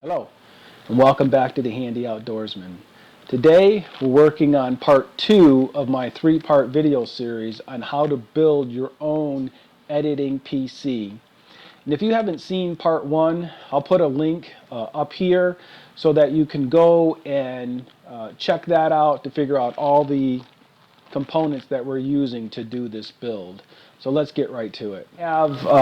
Hello, and welcome back to the Handy Outdoorsman. Today we're working on part 2 of my 3-part video series on how to build your own editing PC. And if you haven't seen part 1, I'll put a link up here so that you can go and check that out to figure out all the components that we're using to do this build. So let's get right to it.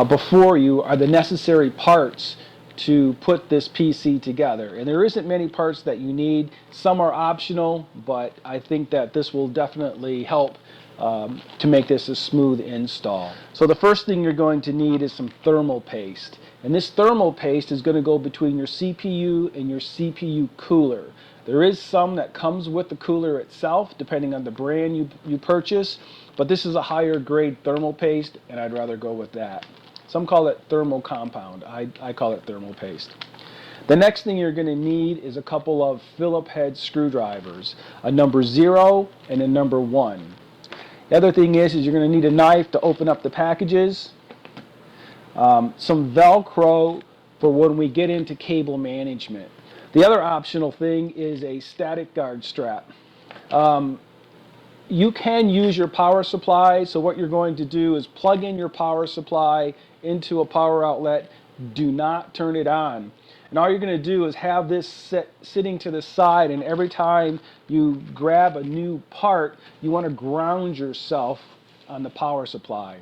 Before you are the necessary parts to put this PC together, and there isn't many parts that you need. Some are optional, but I think that this will definitely help to make this a smooth install. So the first thing you're going to need is some thermal paste, and this thermal paste is going to go between your CPU and your CPU cooler. There is some that comes with the cooler itself, depending on the brand you purchase, but this is a higher grade thermal paste, and I'd rather go with that. Some call it thermal compound. I call it thermal paste. The next thing you're going to need is a couple of Phillips head screwdrivers, a number 0 and a number 1. The other thing is you're going to need a knife to open up the packages, some Velcro for when we get into cable management. The other optional thing is a static guard strap. You can use your power supply, so what you're going to do is plug in your power supply into a power outlet. Do not turn it on. And all you're going to do is have this sitting to the side, and every time you grab a new part, you want to ground yourself on the power supply.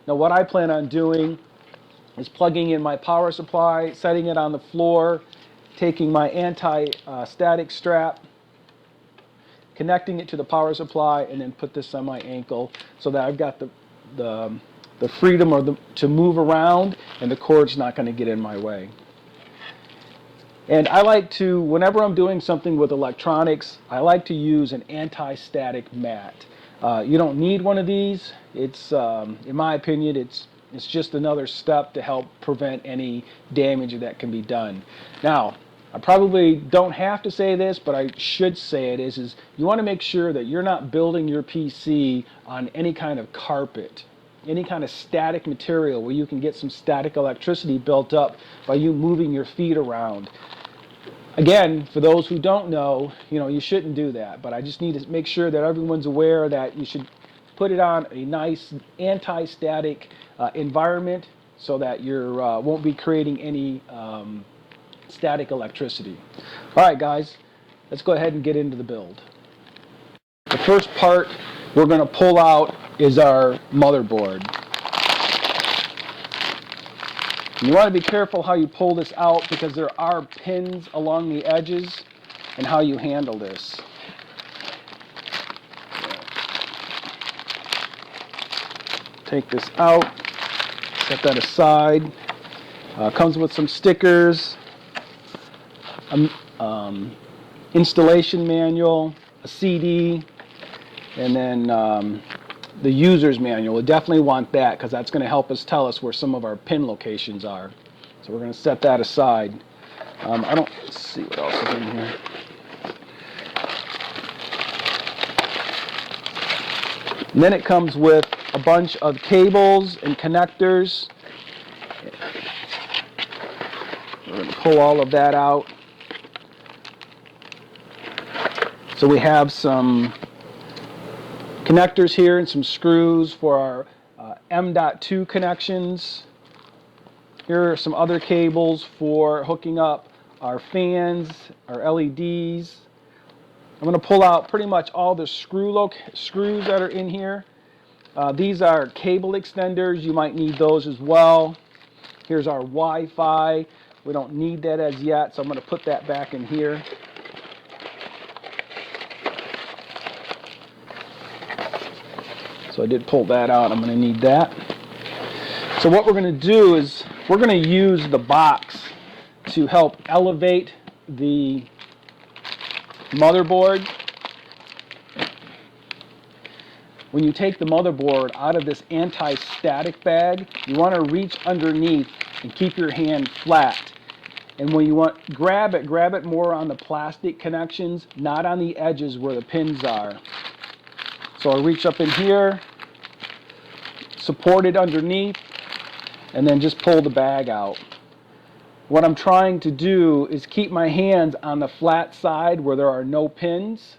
Now what I plan on doing is plugging in my power supply, setting it on the floor, taking my anti-static strap, connecting it to the power supply, and then put this on my ankle so that I've got the freedom to move around, and the cord's not going to get in my way. And I like to, whenever I'm doing something with electronics, I like to use an anti-static mat. You don't need one of these. It's, in my opinion, it's just another step to help prevent any damage that can be done. Now, I probably don't have to say this, but I should say it, is you want to make sure that you're not building your PC on any kind of carpet, any kind of static material where you can get some static electricity built up by you moving your feet around. Again, for those who don't know, you shouldn't do that, but I just need to make sure that everyone's aware that you should put it on a nice anti-static environment so that you won't be creating any static electricity. Alright guys, let's go ahead and get into the build. The first part we're going to pull out is our motherboard. And you want to be careful how you pull this out because there are pins along the edges and how you handle this. Take this out, set that aside. Comes with some stickers, installation manual, a CD, and then the user's manual. We'll definitely want that because that's going to help us tell us where some of our pin locations are. So we're going to set that aside. Let's see what else is in here. And then it comes with a bunch of cables and connectors. We're going to pull all of that out. So we have some connectors here and some screws for our M.2 connections. Here are some other cables for hooking up our fans, our LEDs. I'm going to pull out pretty much all the screws that are in here. These are cable extenders. You might need those as well. Here's our Wi-Fi. We don't need that as yet, so I'm going to put that back in here. So I did pull that out. I'm going to need that. So what we're going to do is we're going to use the box to help elevate the motherboard. When you take the motherboard out of this anti-static bag, you want to reach underneath and keep your hand flat. And when you grab it more on the plastic connections, not on the edges where the pins are. So I'll reach up in here, support it underneath, and then just pull the bag out. what I'm trying to do is keep my hands on the flat side where there are no pins.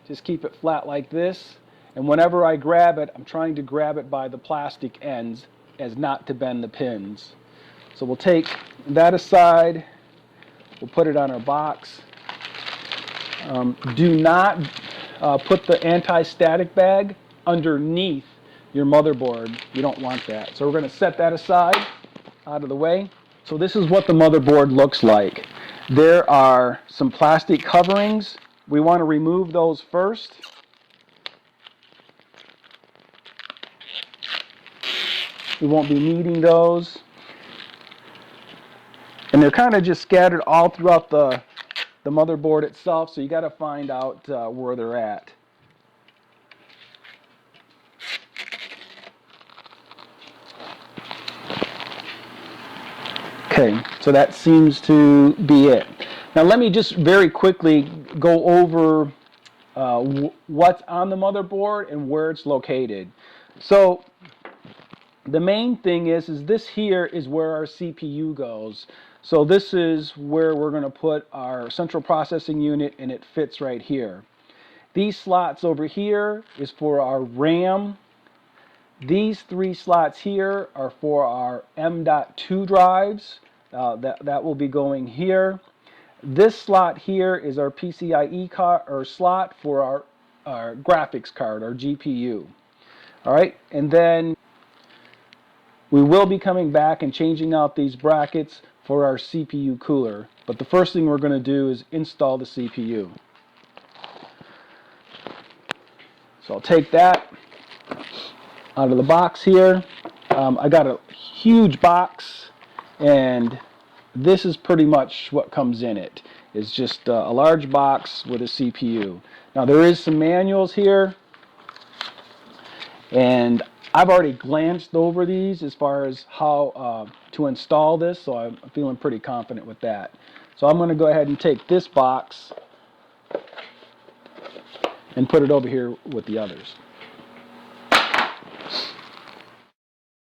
Just keep it flat like this. And whenever I grab it, I'm trying to grab it by the plastic ends as not to bend the pins. So we'll take that aside. We'll put it on our box. Do not put the anti-static bag underneath your motherboard. You don't want that. So we're going to set that aside, out of the way. So this is what the motherboard looks like. There are some plastic coverings. We want to remove those first. We won't be needing those. And they're kind of just scattered all throughout the motherboard itself, so you got to find out where they're at. Okay, so that seems to be it. Now let me just very quickly go over what's on the motherboard and where it's located. So the main thing is this here is where our CPU goes. So this is where we're going to put our central processing unit, and it fits right here. These slots over here is for our RAM. These three slots here are for our M.2 drives. That will be going here. This slot here is our PCIe card or slot for our graphics card, our GPU. All right, and then we will be coming back and changing out these brackets for our CPU cooler. But the first thing we're going to do is install the CPU. So I'll take that out of the box here. I got a huge box, and this is pretty much what comes in it. It's just a large box with a CPU. Now there is some manuals here, and I've already glanced over these as far as how to install this, so I'm feeling pretty confident with that. So I'm going to go ahead and take this box and put it over here with the others.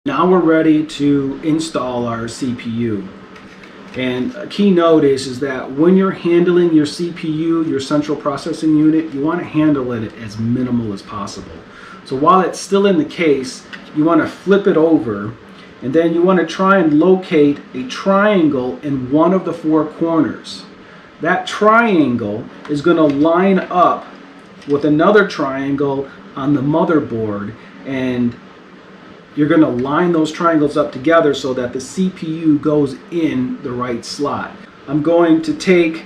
Now we're ready to install our CPU. And a key note is that when you're handling your CPU, your central processing unit, you want to handle it as minimal as possible. So while it's still in the case, you want to flip it over, and then you want to try and locate a triangle in one of the four corners. That triangle is going to line up with another triangle on the motherboard, and you're going to line those triangles up together so that the CPU goes in the right slot. I'm going to take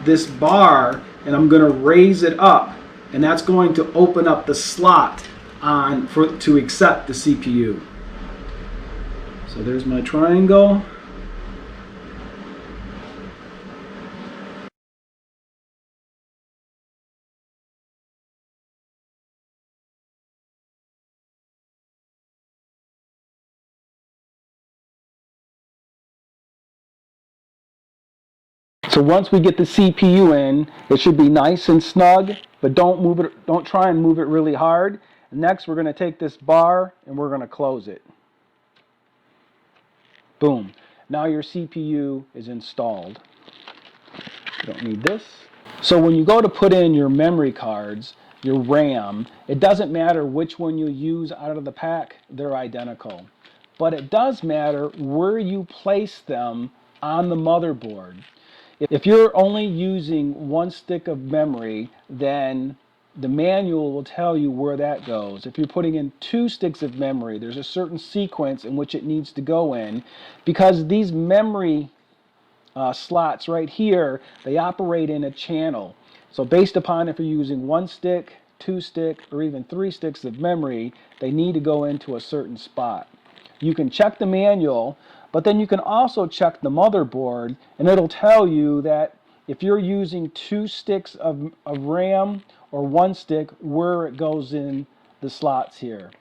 this bar and I'm going to raise it up, and that's going to open up the slot to accept the CPU. So there's my triangle. So once we get the CPU in, it should be nice and snug, but don't try and move it really hard. Next, we're going to take this bar and we're going to close it. Boom. Now your CPU is installed. You don't need this. So when you go to put in your memory cards, your RAM, it doesn't matter which one you use out of the pack, they're identical. But it does matter where you place them on the motherboard. If you're only using one stick of memory, then the manual will tell you where that goes. If you're putting in 2 sticks of memory, there's a certain sequence in which it needs to go in, because these memory slots right here, they operate in a channel. So based upon if you're using 1 stick, 2 stick, or even 3 sticks of memory, they need to go into a certain spot. You can check the manual, but then you can also check the motherboard, and it'll tell you that if you're using 2 sticks of RAM or 1 stick, where it goes in the slots here.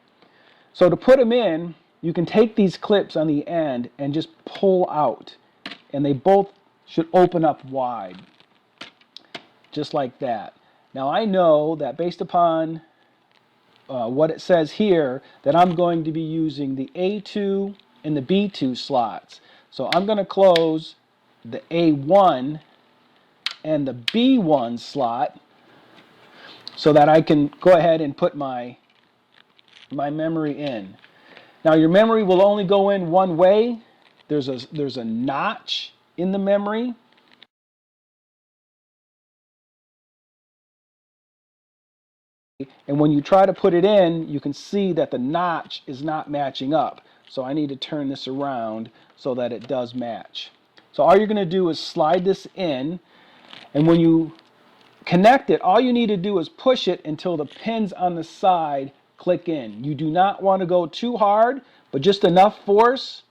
So to put them in, you can take these clips on the end and just pull out, and they both should open up wide, just like that. Now I know that based upon what it says here, that I'm going to be using the A2 and the B2 slots. So I'm going to close the A1 and the B1 slot so that I can go ahead and put my memory in. Now your memory will only go in one way. There's a notch in the memory. And when you try to put it in, you can see that the notch is not matching up. So I need to turn this around so that it does match. So all you're going to do is slide this in, and when you connect it, all you need to do is push it until the pins on the side click in. You do not want to go too hard, but just enough force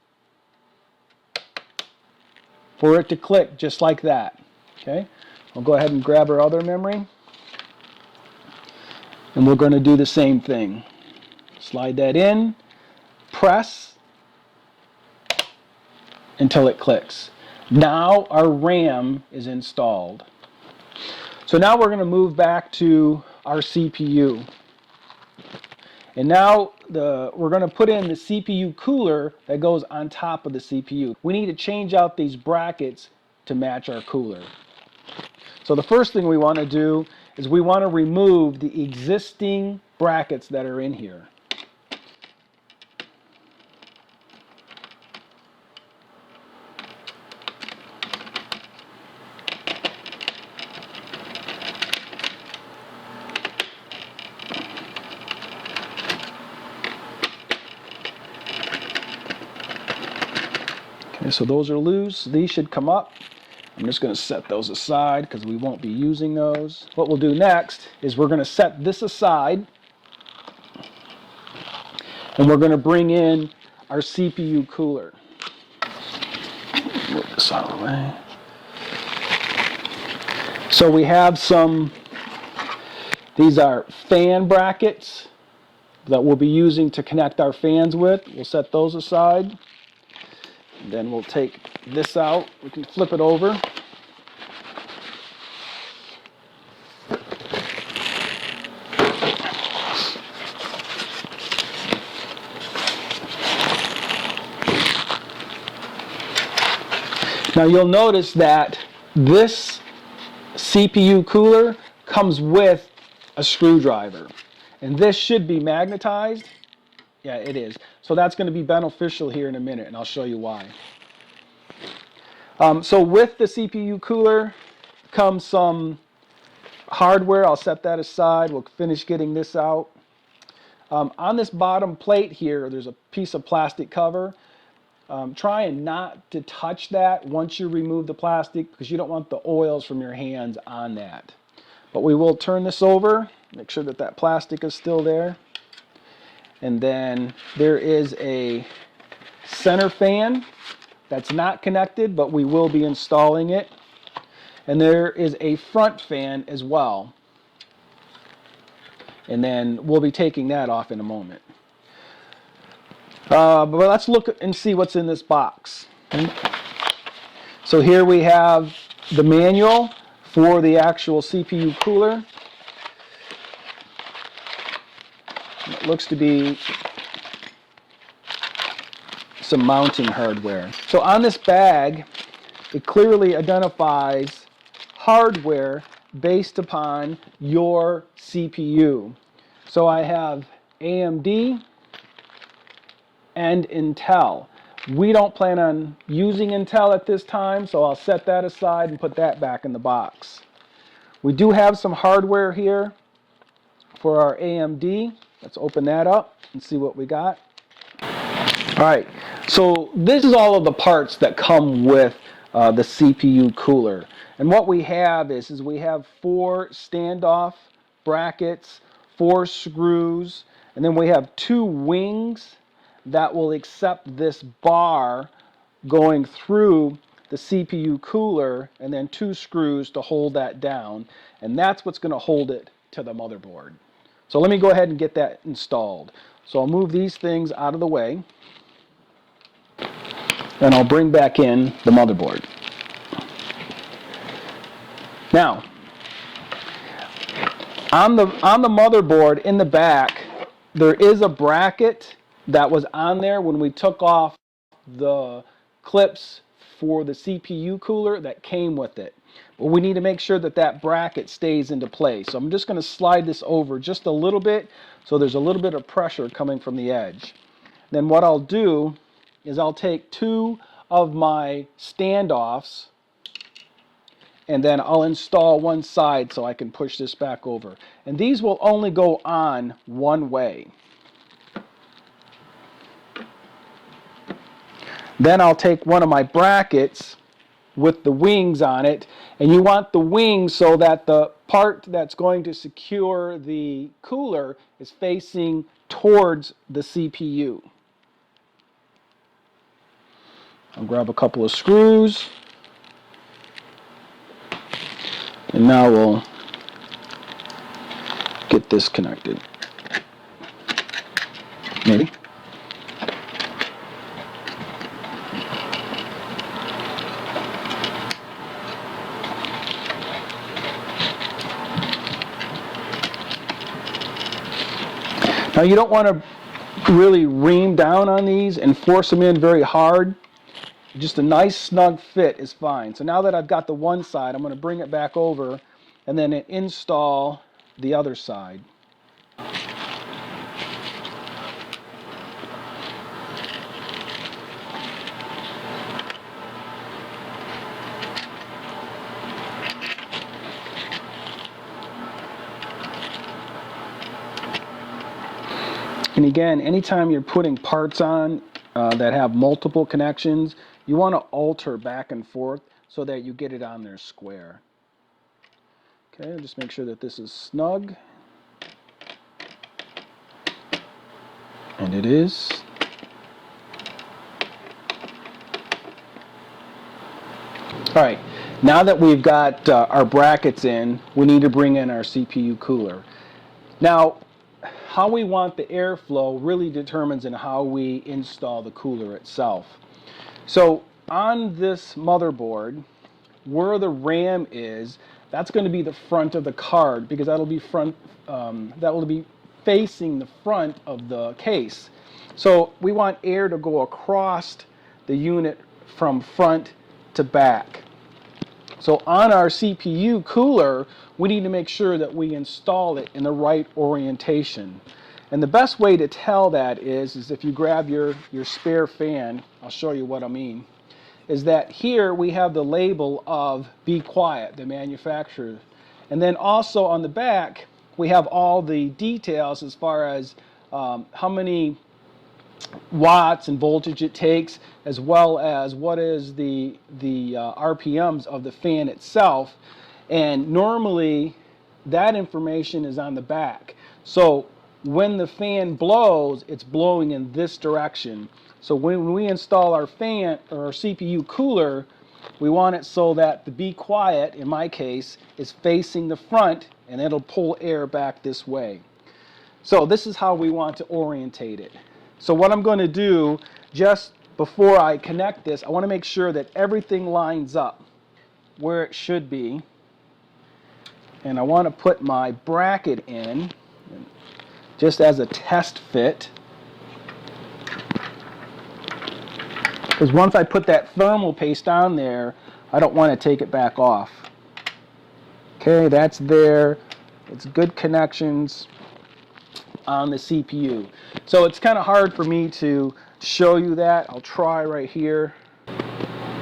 for it to click just like that. Okay, I'll go ahead and grab our other memory, and we're going to do the same thing. Slide that in, press until it clicks. Now our RAM is installed. So now we're going to move back to our CPU. And now we're going to put in the CPU cooler that goes on top of the CPU. We need to change out these brackets to match our cooler. So the first thing we want to do is we want to remove the existing brackets that are in here. Okay, so those are loose. These should come up. I'm just going to set those aside because we won't be using those. What we'll do next is we're going to set this aside, and we're going to bring in our CPU cooler. Move this out of the way. So we have these are fan brackets that we'll be using to connect our fans with. We'll set those aside. And then we'll take this out. We can flip it over. Now you'll notice that this CPU cooler comes with a screwdriver, and this should be magnetized. Yeah, it is. So that's going to be beneficial here in a minute, and I'll show you why. So with the CPU cooler comes some hardware. I'll set that aside. We'll finish getting this out. On this bottom plate here, there's a piece of plastic cover. Try and not to touch that once you remove the plastic, because you don't want the oils from your hands on that. But we will turn this over, make sure that that plastic is still there. And then there is a center fan that's not connected, but we will be installing it. And there is a front fan as well. And then we'll be taking that off in a moment. But let's look and see what's in this box. So here we have the manual for the actual CPU cooler. It looks to be some mounting hardware. So on this bag, it clearly identifies hardware based upon your CPU. So I have AMD and Intel. We don't plan on using Intel at this time, so I'll set that aside and put that back in the box. We do have some hardware here for our AMD. Let's open that up and see what we got. Alright, so this is all of the parts that come with the CPU cooler. And what we have is we have 4 standoff brackets, 4 screws, and then we have 2 wings that will accept this bar going through the CPU cooler, and then 2 screws to hold that down. And that's what's going to hold it to the motherboard. So let me go ahead and get that installed. So I'll move these things out of the way, and I'll bring back in the motherboard. Now, on the motherboard in the back, there is a bracket that was on there when we took off the clips for the CPU cooler that came with it. But we need to make sure that that bracket stays into place. So I'm just going to slide this over just a little bit so there's a little bit of pressure coming from the edge. Then what I'll do is I'll take 2 of my standoffs and then I'll install one side so I can push this back over. And these will only go on one way. Then I'll take one of my brackets with the wings on it, and you want the wings so that the part that's going to secure the cooler is facing towards the CPU. I'll grab a couple of screws, and now we'll get this connected. Maybe. Now you don't want to really ream down on these and force them in very hard. Just a nice snug fit is fine. So now that I've got the one side, I'm going to bring it back over and then install the other side. And again, anytime you're putting parts on that have multiple connections, you want to alter back and forth so that you get it on there square. Okay, just make sure that this is snug. And it is. All right, now that we've got our brackets in, we need to bring in our CPU cooler. Now, how we want the airflow really determines in how we install the cooler itself. So on this motherboard, where the RAM is, that's going to be the front of the card because that will be facing the front of the case. So we want air to go across the unit from front to back. So on our CPU cooler, we need to make sure that we install it in the right orientation. And the best way to tell that is if you grab your spare fan, I'll show you what I mean, is that here we have the label of Be Quiet, the manufacturer. And then also on the back, we have all the details as far as how many watts and voltage it takes, as well as what is the RPMs of the fan itself. And normally that information is on the back. So when the fan blows, it's blowing in this direction. So when we install our fan or our CPU cooler, we want it so that the Be Quiet, in my case, is facing the front and it'll pull air back this way. So this is how we want to orientate it. So what I'm going to do, just before I connect this, I want to make sure that everything lines up where it should be. And I want to put my bracket in just as a test fit. Because once I put that thermal paste on there, I don't want to take it back off. Okay, that's there. It's good connections on the CPU. So it's kind of hard for me to show you that. I'll try right here.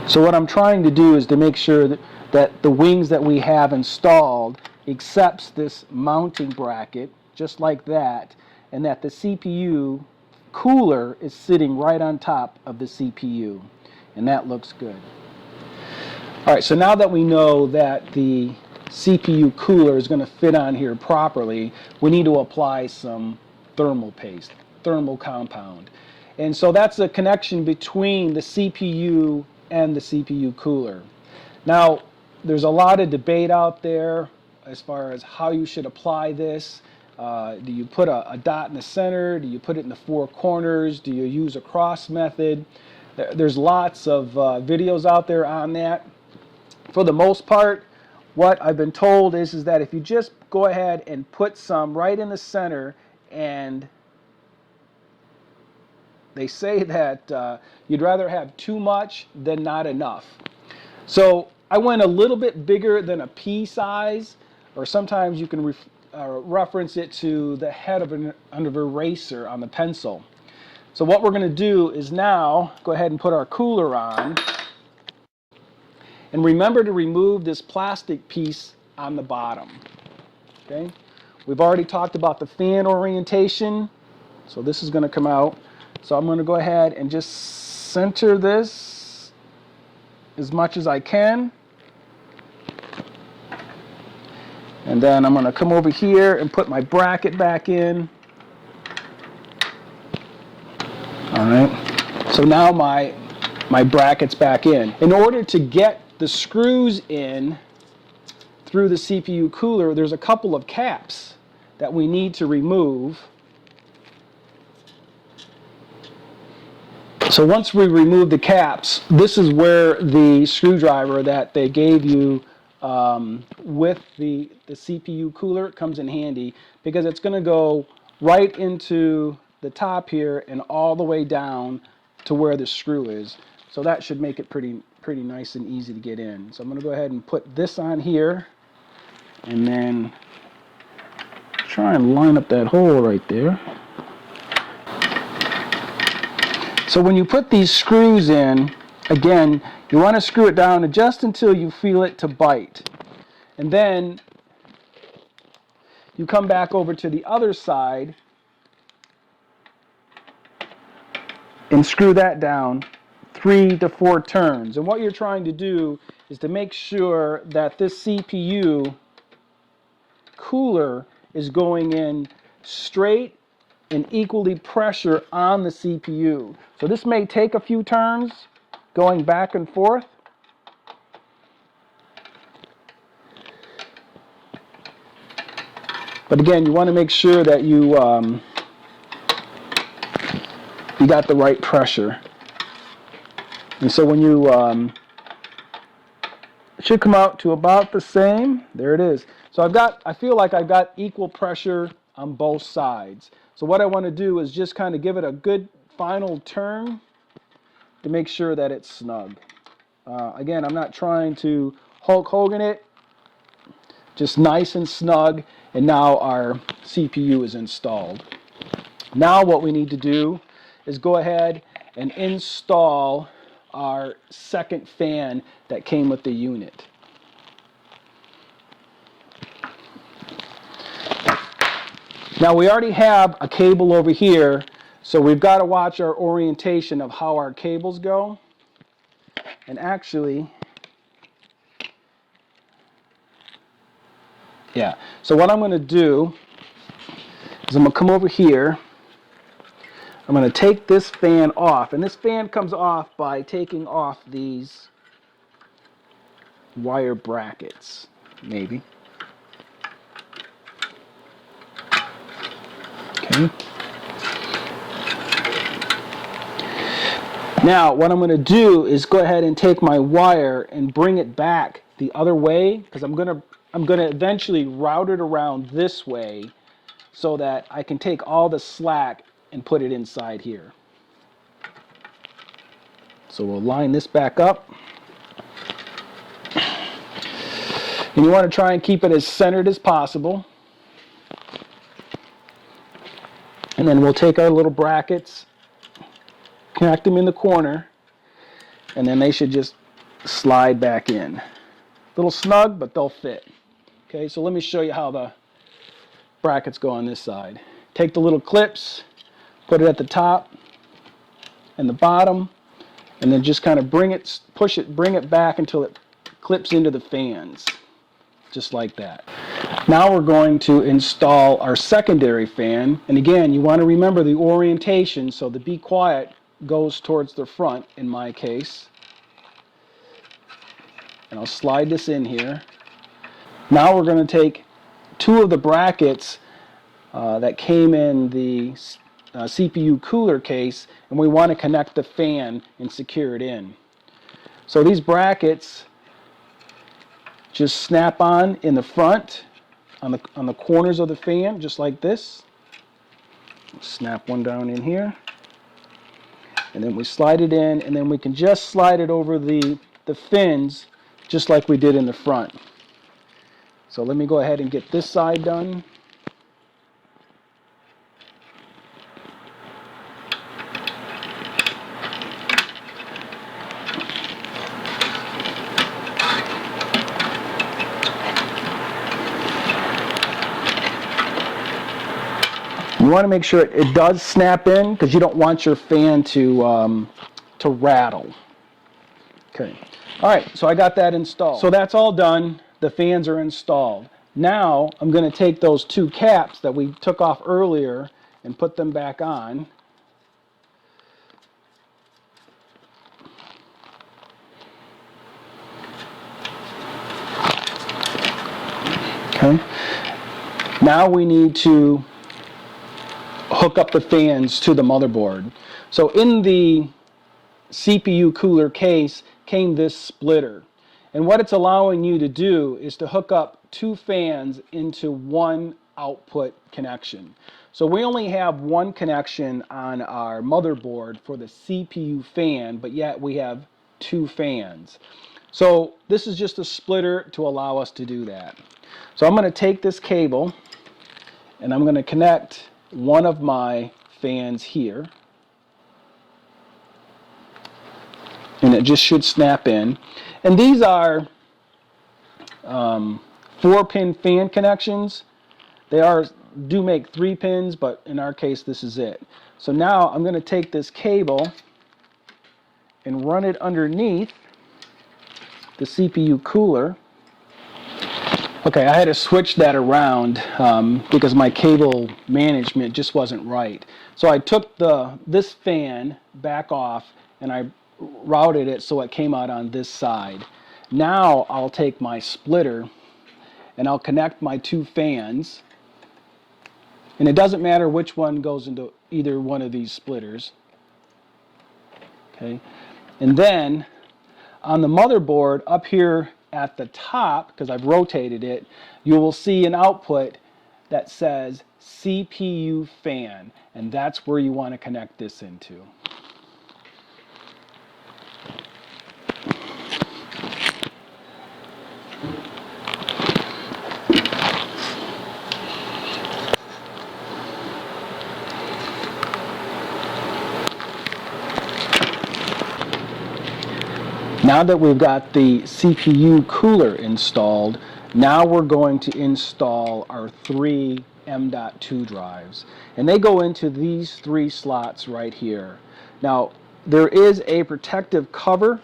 So what I'm trying to do is to make sure that the wings that we have installed accepts this mounting bracket just like that, and that the CPU cooler is sitting right on top of the CPU, and that looks good. All right, so now that we know that the CPU cooler is going to fit on here properly, we need to apply some thermal paste, thermal compound. And so that's the connection between the CPU and the CPU cooler. Now, there's a lot of debate out there as far as how you should apply this. Do you put a dot in the center? Do you put it in the four corners? Do you use a cross method? There's lots of videos out there on that. For the most part, what I've been told is that if you just go ahead and put some right in the center and they say that you'd rather have too much than not enough. So I went a little bit bigger than a pea size, or sometimes you can reference it to the head of an eraser on the pencil. So what we're going to do is now go ahead and put our cooler on. And remember to remove this plastic piece on the bottom. Okay? We've already talked about the fan orientation. So this is going to come out. So I'm going to go ahead and just center this as much as I can. And then I'm going to come over here and put my bracket back in. All right. So now my bracket's back in. In order to get the screws in through the CPU cooler, there's a couple of caps that we need to remove. So once we remove the caps, this is where the screwdriver that they gave you with the CPU cooler comes in handy, because it's going to go right into the top here and all the way down to where the screw is. So that should make it pretty nice and easy to get in. So I'm going to go ahead and put this on here and then try and line up that hole right there. So when you put these screws in, again, you want to screw it down just until you feel it to bite. And then you come back over to the other side and screw that down 3 to 4 turns. And what you're trying to do is to make sure that this CPU cooler is going in straight and equally pressure on the CPU. So this may take a few turns going back and forth. But again, you want to make sure that you got the right pressure. And so when you it should come out to about the same. There it is. So I feel like I've got equal pressure on both sides. So what I want to do is just kind of give it a good final turn to make sure that it's snug. Again, I'm not trying to Hulk Hogan it, just nice and snug, and now our CPU is installed. Now what we need to do is go ahead and install our second fan that came with the unit. Now we already have a cable over here, so we've got to watch our orientation of how our cables go. And actually, yeah, so what I'm going to do is I'm going to come over here. I'm going to take this fan off, and this fan comes off by taking off these wire brackets, maybe. Okay. Now, what I'm going to do is go ahead and take my wire and bring it back the other way, because I'm going to eventually route it around this way so that I can take all the slack and put it inside here. So we'll line this back up. And you want to try and keep it as centered as possible. And then we'll take our little brackets, connect them in the corner, and then they should just slide back in. A little snug, but they'll fit. Okay, so let me show you how the brackets go on this side. Take the little clips, put it at the top and the bottom, and then just kind of bring it back until it clips into the fans, just like that. Now we're going to install our secondary fan, and again, you want to remember the orientation, so the be quiet goes towards the front in my case. And I'll slide this in here. Now we're going to take 2 of the brackets that came in the CPU cooler case, and we want to connect the fan and secure it in. So these brackets just snap on in the front on the corners of the fan, just like this. Snap one down in here. And then we slide it in, and then we can just slide it over the fins just like we did in the front. So let me go ahead and get this side done. You want to make sure it does snap in because you don't want your fan to rattle. Okay. All right, so I got that installed. So that's all done. The fans are installed. Now I'm going to take those two caps that we took off earlier and put them back on. Okay. Now we need to hook up the fans to the motherboard. So in the CPU cooler case came this splitter. And what it's allowing you to do is to hook up two fans into one output connection. So we only have one connection on our motherboard for the CPU fan, but yet we have two fans. So this is just a splitter to allow us to do that. So I'm going to take this cable and I'm going to connect one of my fans here. And it just should snap in. And these are 4-pin fan connections. They do make 3 pins, but in our case this is it. So now I'm going to take this cable and run it underneath the CPU cooler. Okay, I had to switch that around because my cable management just wasn't right. So I took this fan back off and I routed it so it came out on this side. Now I'll take my splitter and I'll connect my two fans. And it doesn't matter which one goes into either one of these splitters. Okay, and then on the motherboard up here at the top, because I've rotated it, you will see an output that says CPU fan, and that's where you want to connect this into. Now that we've got the CPU cooler installed, now we're going to install our 3 M.2 drives. And they go into these 3 slots right here. Now, there is a protective cover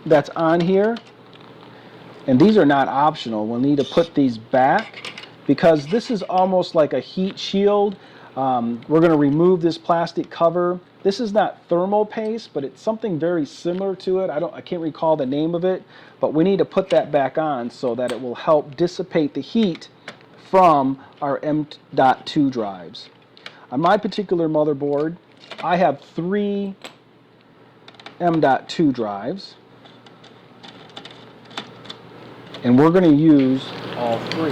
that's on here, and these are not optional. We'll need to put these back because this is almost like a heat shield. We're going to remove this plastic cover. This is not thermal paste, but it's something very similar to it. I can't recall the name of it, but we need to put that back on so that it will help dissipate the heat from our M.2 drives. On my particular motherboard, I have 3 M.2 drives, and we're going to use all 3.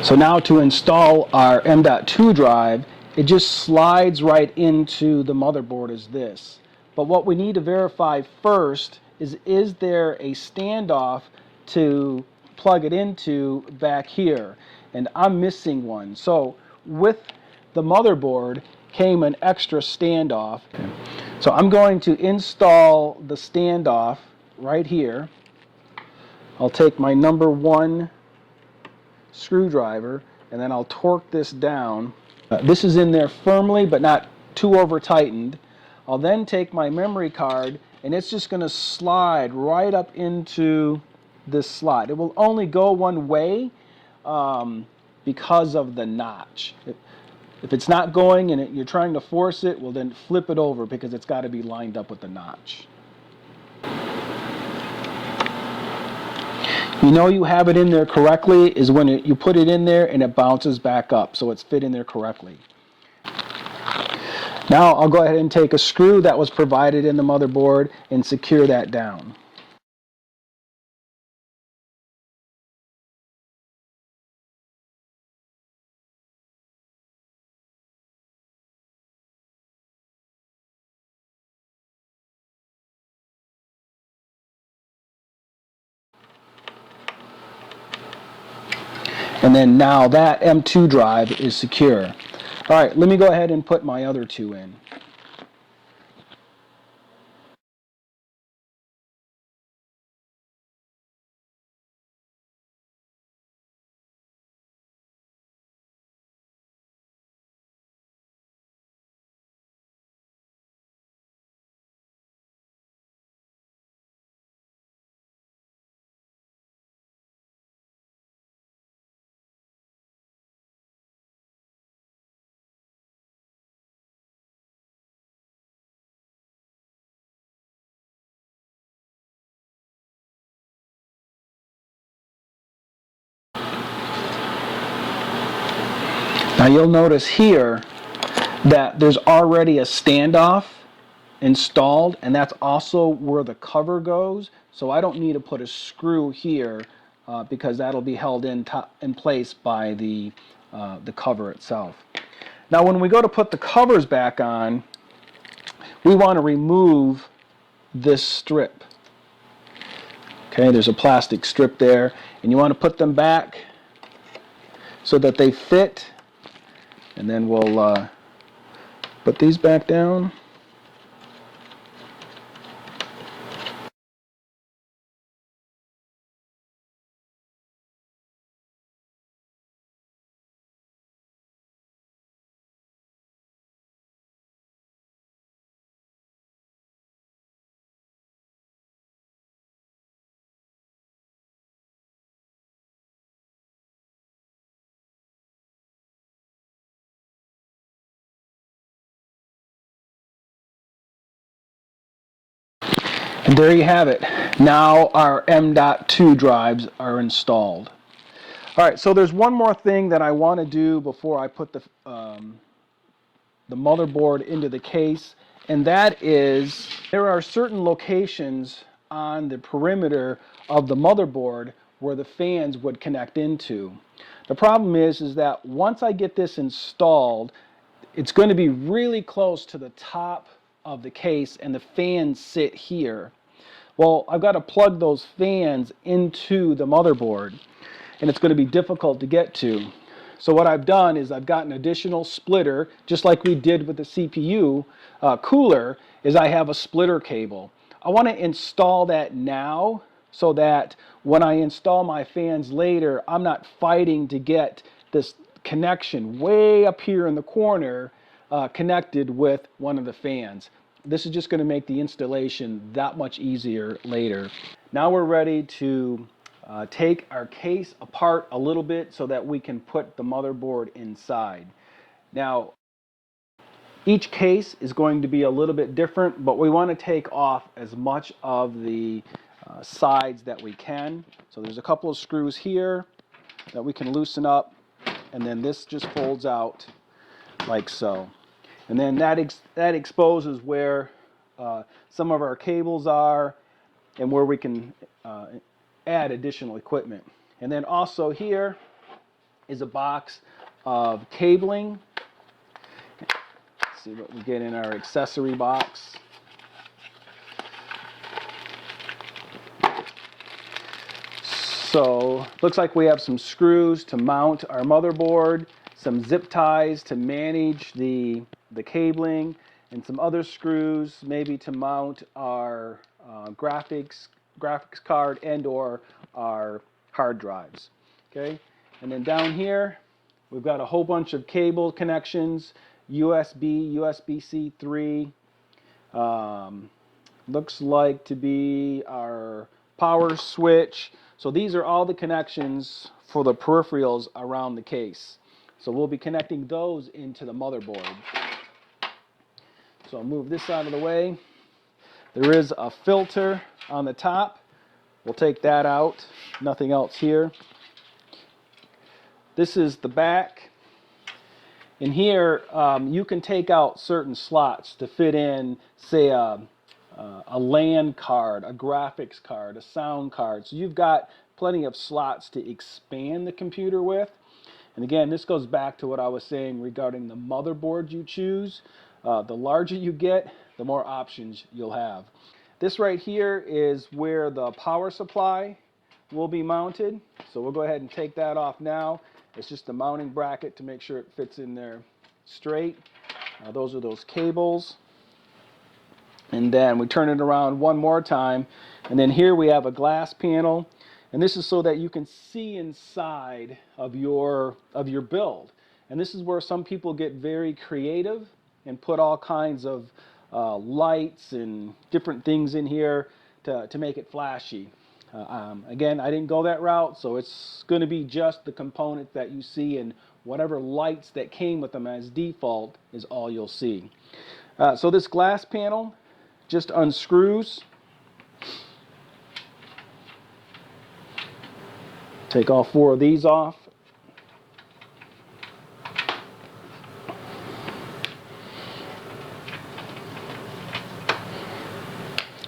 So now to install our M.2 drive, it just slides right into the motherboard as this. But what we need to verify first is there a standoff to plug it into back here? And I'm missing one. So with the motherboard came an extra standoff. Okay. So I'm going to install the standoff right here. I'll take my number 1 screwdriver and then I'll torque this down. This is in there firmly but not too over tightened. I'll then take my memory card and it's just going to slide right up into this slot. It will only go one way because of the notch. If it's not going and you're trying to force it, well then flip it over because it's got to be lined up with the notch. You know you have it in there correctly is when you put it in there and it bounces back up, so it's fit in there correctly. Now I'll go ahead and take a screw that was provided in the motherboard and secure that down. And then now that M.2 drive is secure. All right, let me go ahead and put my other two in. Now you'll notice here that there's already a standoff installed, and that's also where the cover goes. So I don't need to put a screw here because that'll be held in place by the cover itself. Now when we go to put the covers back on, we want to remove this strip. Okay, there's a plastic strip there, and you want to put them back so that they fit. And then we'll put these back down. And there you have it. Now our M.2 drives are installed. All right, so there's one more thing that I want to do before I put the motherboard into the case, and that is there are certain locations on the perimeter of the motherboard where the fans would connect into. The problem is that once I get this installed, it's going to be really close to the top of the case, and the fans sit here. Well, I've got to plug those fans into the motherboard, and it's going to be difficult to get to. So what I've done is I've got an additional splitter, just like we did with the CPU cooler, is I have a splitter cable. I want to install that now so that when I install my fans later, I'm not fighting to get this connection way up here in the corner connected with one of the fans. This is just going to make the installation that much easier later. Now we're ready to take our case apart a little bit so that we can put the motherboard inside. Now, each case is going to be a little bit different, but we want to take off as much of the sides that we can. So there's a couple of screws here that we can loosen up, and then this just folds out like so. And then that exposes where some of our cables are and where we can add additional equipment. And then also here is a box of cabling. Let's see what we get in our accessory box. So looks like we have some screws to mount our motherboard, some zip ties to manage the cabling, and some other screws maybe to mount our graphics card and or our hard drives. Okay, and then down here we've got a whole bunch of cable connections, USB, USB-C 3, looks like to be our power switch. So these are all the connections for the peripherals around the case. So we'll be connecting those into the motherboard. So I'll move this out of the way. There is a filter on the top. We'll take that out. Nothing else here. This is the back. In here, you can take out certain slots to fit in, say, a LAN card, a graphics card, a sound card. So you've got plenty of slots to expand the computer with. And again, this goes back to what I was saying regarding the motherboard you choose. The larger you get, the more options you'll have. This right here is where the power supply will be mounted. So we'll go ahead and take that off now. It's just the mounting bracket to make sure it fits in there straight. Those are those cables. And then we turn it around one more time, and then here we have a glass panel, and this is so that you can see inside of your build. And this is where some people get very creative and put all kinds of lights and different things in here to make it flashy. Again, I didn't go that route, so it's going to be just the components that you see, and whatever lights that came with them as default is all you'll see. So this glass panel just unscrews. Take all 4 of these off.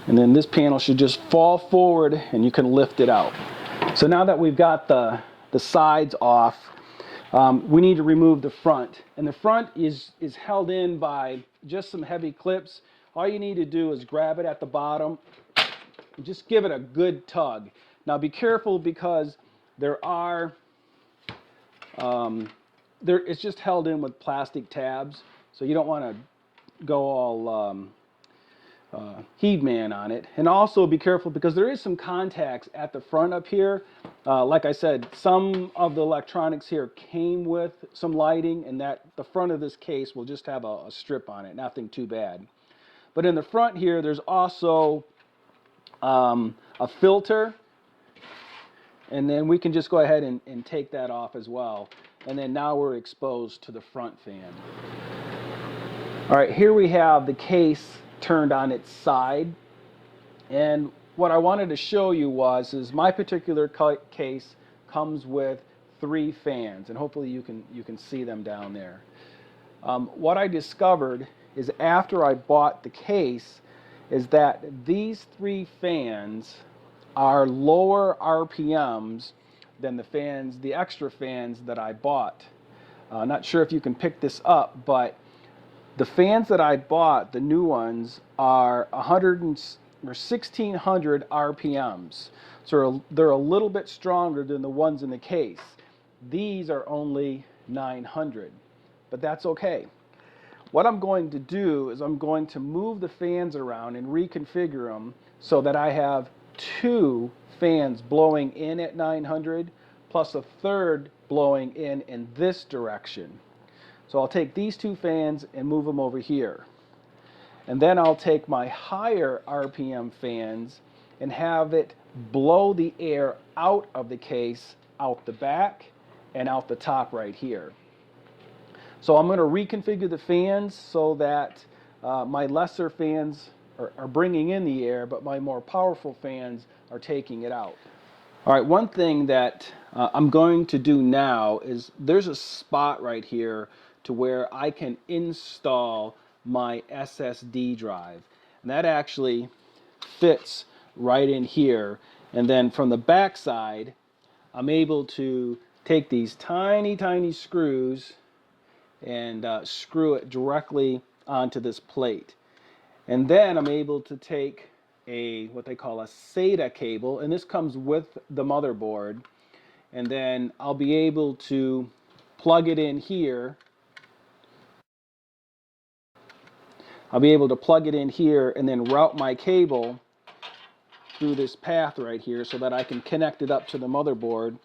And then this panel should just fall forward and you can lift it out. So now that we've got the sides off, we need to remove the front. And the front is held in by just some heavy clips. All you need to do is grab it at the bottom and just give it a good tug. Now be careful because it's just held in with plastic tabs, so you don't want to go all He-Man on it. And also be careful because there is some contacts at the front up here. Like I said, some of the electronics here came with some lighting, and that the front of this case will just have a strip on it, nothing too bad. But in the front here, there's also a filter, and then we can just go ahead and take that off as well. And then now we're exposed to the front fan. All right, here we have the case turned on its side. And what I wanted to show you is my particular case comes with 3 fans, and hopefully you can see them down there. What I discovered is after I bought the case is that these 3 fans are lower RPMs than the extra fans that I bought. Not sure if you can pick this up, but the fans that I bought, the new ones, are 1600 RPMs. So they're a little bit stronger than the ones in the case. These are only 900, but that's okay. What I'm going to do is I'm going to move the fans around and reconfigure them so that I have 2 fans blowing in at 900 plus a third blowing in this direction. So I'll take these 2 fans and move them over here. And then I'll take my higher RPM fans and have it blow the air out of the case, out the back, and out the top right here. So I'm going to reconfigure the fans so that my lesser fans are bringing in the air, but my more powerful fans are taking it out. All right, one thing that I'm going to do now is there's a spot right here to where I can install my SSD drive. And that actually fits right in here. And then from the back side, I'm able to take these tiny, tiny screws and screw it directly onto this plate. And then I'm able to take what they call a Sata cable, and this comes with the motherboard, and then I'll be able to plug it in here. I'll be able to plug it in here and then route my cable through this path right here so that I can connect it up to the motherboard.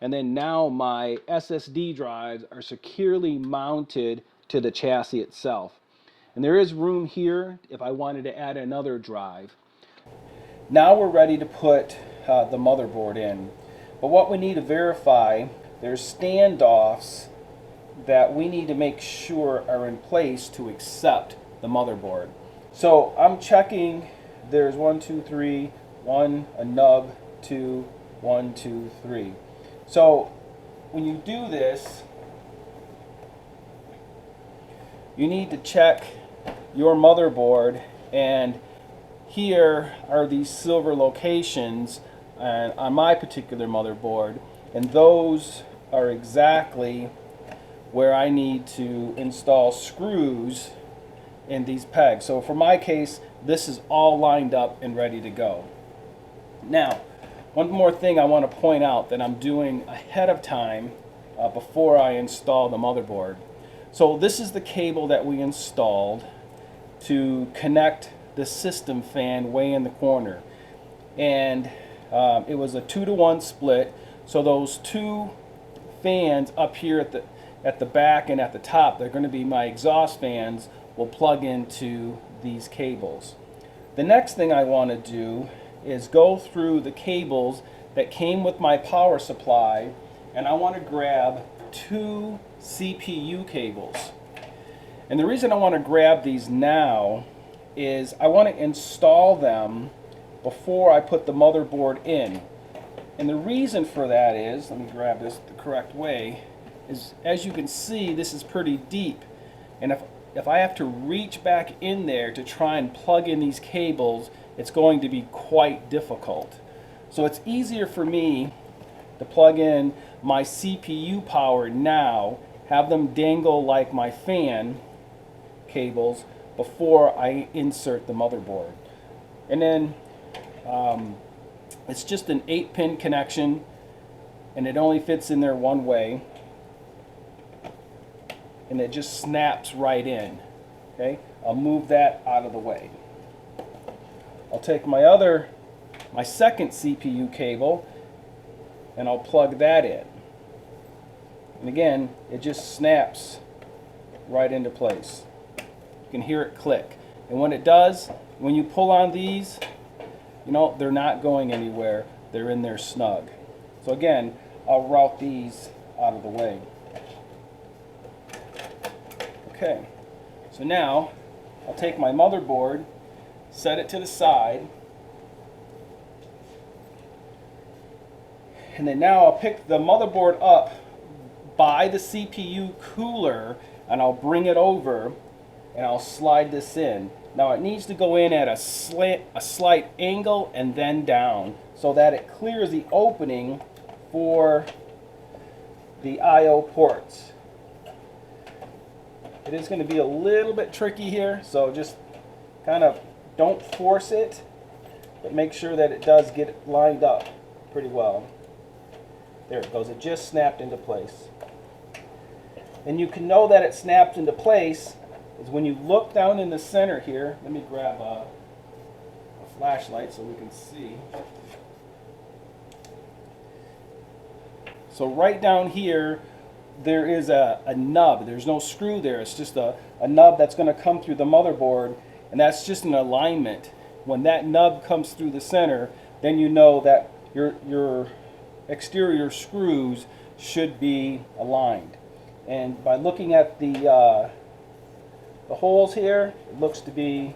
And then now my SSD drives are securely mounted to the chassis itself. And there is room here if I wanted to add another drive. Now we're ready to put the motherboard in. But what we need to verify, there's standoffs that we need to make sure are in place to accept the motherboard. So I'm checking, there's 1, 2, 3, 1, a nub, 2, 1, 2, 3. So when you do this, you need to check your motherboard, and here are these silver locations on my particular motherboard, and those are exactly where I need to install screws in these pegs. So for my case, this is all lined up and ready to go. Now, one more thing I want to point out that I'm doing ahead of time before I install the motherboard. So this is the cable that we installed to connect the system fan way in the corner, and it was a 2-to-1 split. So those two fans up here at the back and at the top, they're going to be my exhaust fans, will plug into these cables. The next thing I want to do is go through the cables that came with my power supply, and I want to grab two CPU cables. And the reason I want to grab these now is I want to install them before I put the motherboard in. And the reason for that is, let me grab this the correct way, is as you can see, this is pretty deep. And if I have to reach back in there to try and plug in these cables, it's going to be quite difficult. So it's easier for me to plug in my CPU power now, have them dangle like my fan cables before I insert the motherboard. And then it's just an 8-pin connection, and it only fits in there one way, and it just snaps right in. Okay, I'll move that out of the way. I'll take my second CPU cable, and I'll plug that in. And again, it just snaps right into place. You can hear it click. And when it does, when you pull on these, you know, they're not going anywhere. They're in there snug. So again, I'll route these out of the way. Okay, so now I'll take my motherboard, set it to the side, and then now I'll pick the motherboard up by the CPU cooler, and I'll bring it over and I'll slide this in. Now it needs to go in at a slight angle and then down so that it clears the opening for the I/O ports. It is going to be a little bit tricky here, so just kind of don't force it, but make sure that it does get lined up pretty well. There it goes. It just snapped into place. And you can know that it snapped into place is when you look down in the center here. Let me grab a flashlight so we can see. So right down here, there is a nub. There's no screw there. It's just a nub that's going to come through the motherboard, and that's just an alignment. When that nub comes through the center, then you know that your exterior screws should be aligned. And by looking at the holes here, it looks to be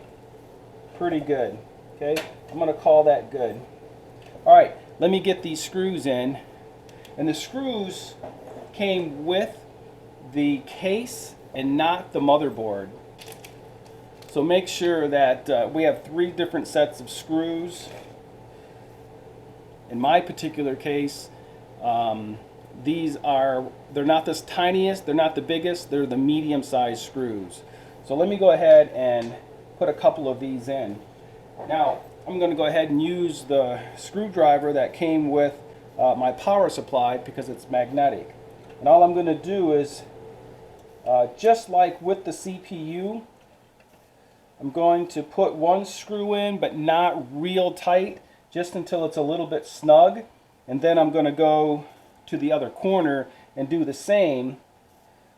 pretty good. Okay, I'm going to call that good. All right, let me get these screws in. And the screws came with the case and not the motherboard. So make sure that we have 3 different sets of screws. In my particular case, they're not the tiniest, they're not the biggest, they're the medium-sized screws. So let me go ahead and put a couple of these in. Now, I'm going to go ahead and use the screwdriver that came with my power supply because it's magnetic. And all I'm going to do is, just like with the CPU, I'm going to put one screw in, but not real tight, just until it's a little bit snug. And then I'm going to go to the other corner and do the same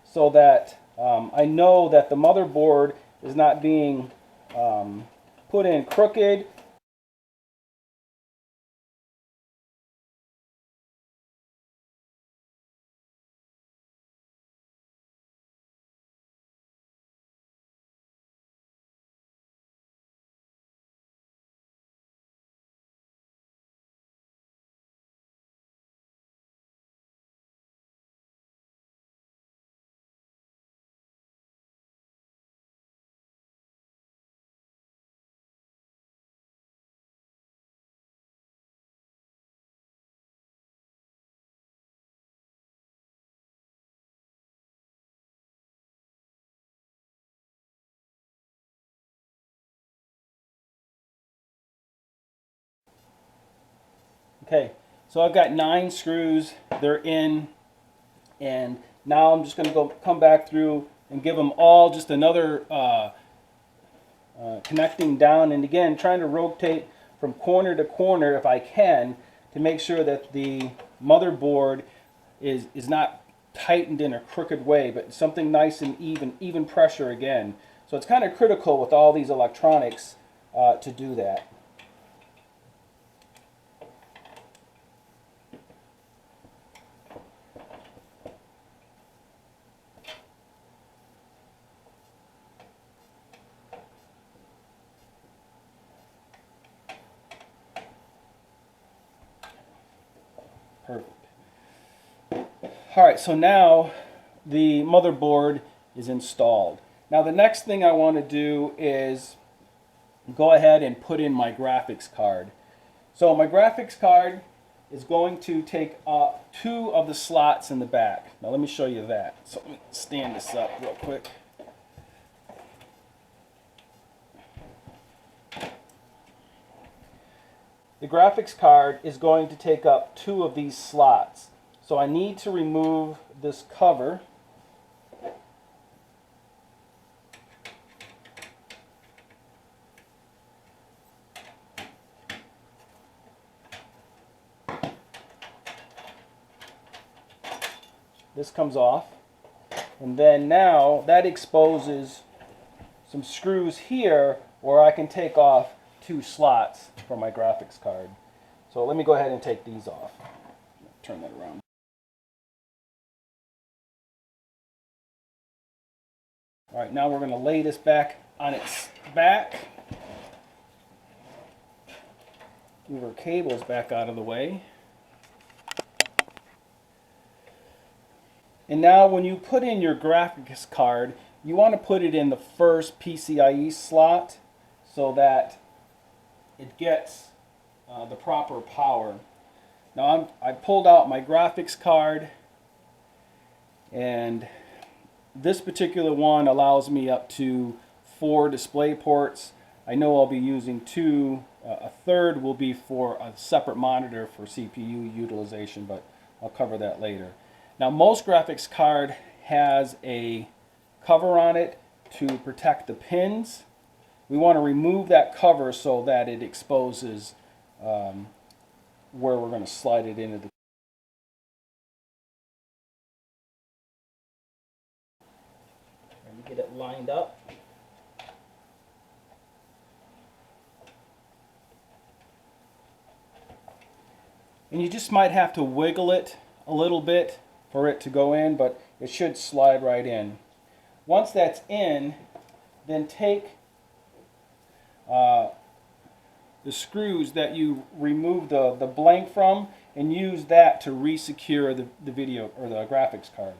so that I know that the motherboard is not being put in crooked. Okay, so I've got 9 screws. They're in And now I'm just going to come back through and give them all just another connecting down, and again trying to rotate from corner to corner if I can to make sure that the motherboard is not tightened in a crooked way, but something nice and even pressure again. So it's kind of critical with all these electronics to do that. Perfect. All right, so now the motherboard is installed. Now the next thing I want to do is go ahead and put in my graphics card. So my graphics card is going to take up 2 of the slots in the back. Now let me show you that. So let me stand this up real quick. The graphics card is going to take up 2 of these slots. So I need to remove this cover. This comes off. And then now that exposes some screws here where I can take off 2 slots for my graphics card. So let me go ahead and take these off. Turn that around. All right, now we're going to lay this back on its back. Move our cables back out of the way. And now when you put in your graphics card, you want to put it in the first PCIe slot so that it gets the proper power. Now I pulled out my graphics card, and this particular one allows me up to 4 display ports. I know I'll be using 2. A third will be for a separate monitor for CPU utilization, but I'll cover that later. Now most graphics card has a cover on it to protect the pins. We want to remove that cover so that it exposes where we're going to slide it into the. Let me get it lined up. And you just might have to wiggle it a little bit for it to go in, but it should slide right in. Once that's in, then take the screws that you removed the blank from and use that to re-secure the video or the graphics card.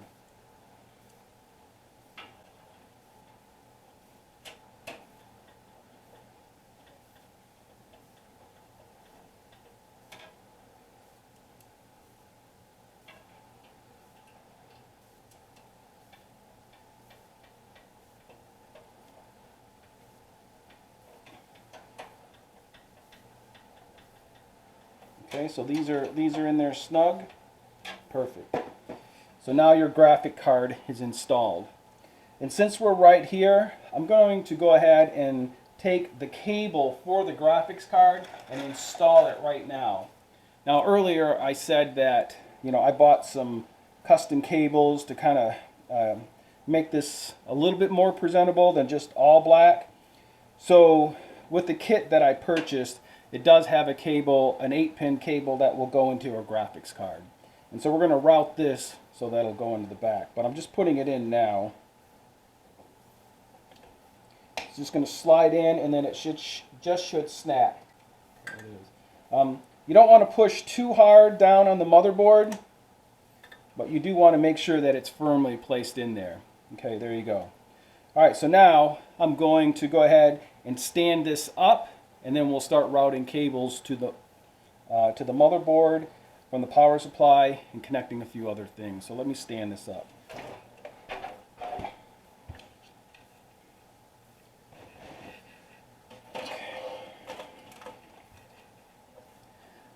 Okay, so these are in there snug. Perfect. So now your graphic card is installed. And since we're right here, I'm going to go ahead and take the cable for the graphics card and install it right now. Now earlier I said that I bought some custom cables to kind of make this a little bit more presentable than just all black. So with the kit that I purchased, it does have a cable, an 8-pin cable that will go into a graphics card. And so we're going to route this so that'll go into the back. But I'm just putting it in now. It's just going to slide in, and then it should snap. There it is. You don't want to push too hard down on the motherboard, but you do want to make sure that it's firmly placed in there. Okay, there you go. All right, so now I'm going to go ahead and stand this up, and then we'll start routing cables to the motherboard from the power supply and connecting a few other things. So let me stand this up.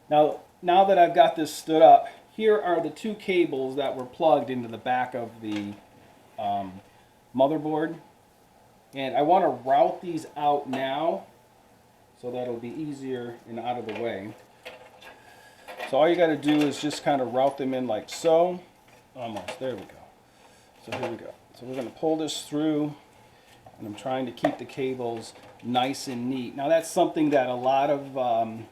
Now that I've got this stood up, here are the two cables that were plugged into the back of the motherboard. And I want to route these out now so that it'll be easier and out of the way. So all you got to do is just kind of route them in like so. Almost. There we go. So here we go. So we're going to pull this through, and I'm trying to keep the cables nice and neat. Now that's something that a lot of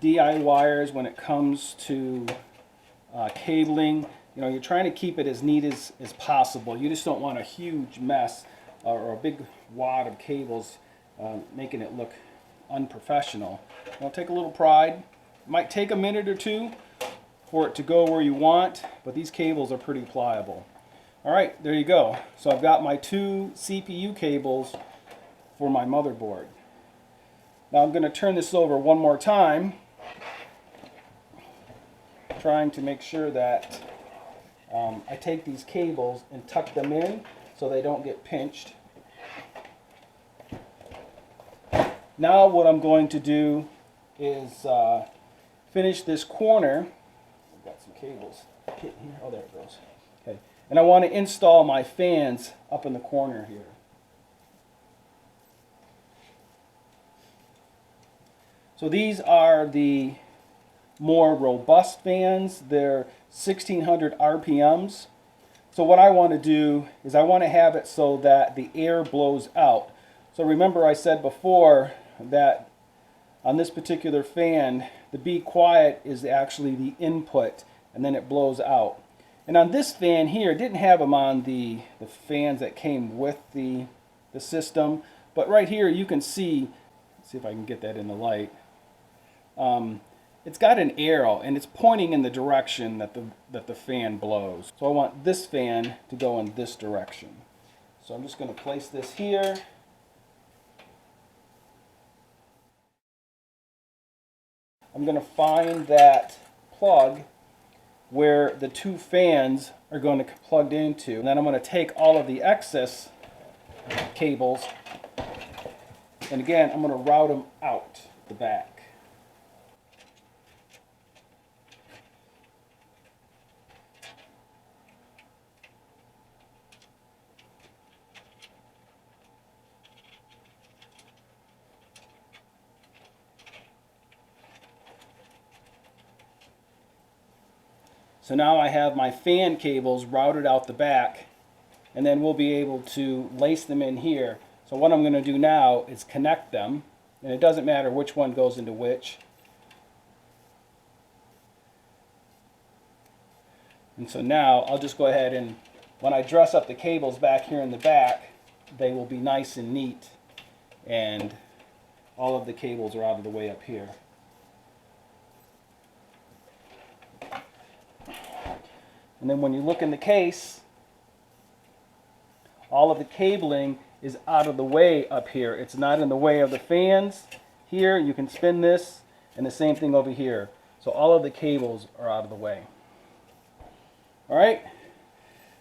DIYers, when it comes to cabling, you know, you're trying to keep it as neat as possible. You just don't want a huge mess or a big wad of cables making it look unprofessional. It'll take a little pride. It might take a minute or two for it to go where you want, but these cables are pretty pliable. All right, there you go. So I've got my two CPU cables for my motherboard. Now I'm going to turn this over one more time, trying to make sure that I take these cables and tuck them in so they don't get pinched. Now what I'm going to do is finish this corner. I've got some cables hidden here. Oh, there it goes. Okay. And I want to install my fans up in the corner here. So these are the more robust fans. They're 1600 RPMs. So what I want to do is I want to have it so that the air blows out. So remember I said before that on this particular fan, the be quiet is actually the input, and then it blows out. And on this fan here, it didn't have them on the fans that came with the system, but right here you can see, let's see if I can get that in the light. It's got an arrow and it's pointing in the direction that the fan blows. So I want this fan to go in this direction. So I'm just going to place this here. I'm going to find that plug where the two fans are going to be plugged into. And then I'm going to take all of the excess cables, and again I'm going to route them out the back. So now I have my fan cables routed out the back, and then we'll be able to lace them in here. So what I'm going to do now is connect them, and it doesn't matter which one goes into which. And so now I'll just go ahead and, when I dress up the cables back here in the back, they will be nice and neat, and all of the cables are out of the way up here. And then when you look in the case, all of the cabling is out of the way up here. It's not in the way of the fans. Here you can spin this, and the same thing over here. So all of the cables are out of the way. All right,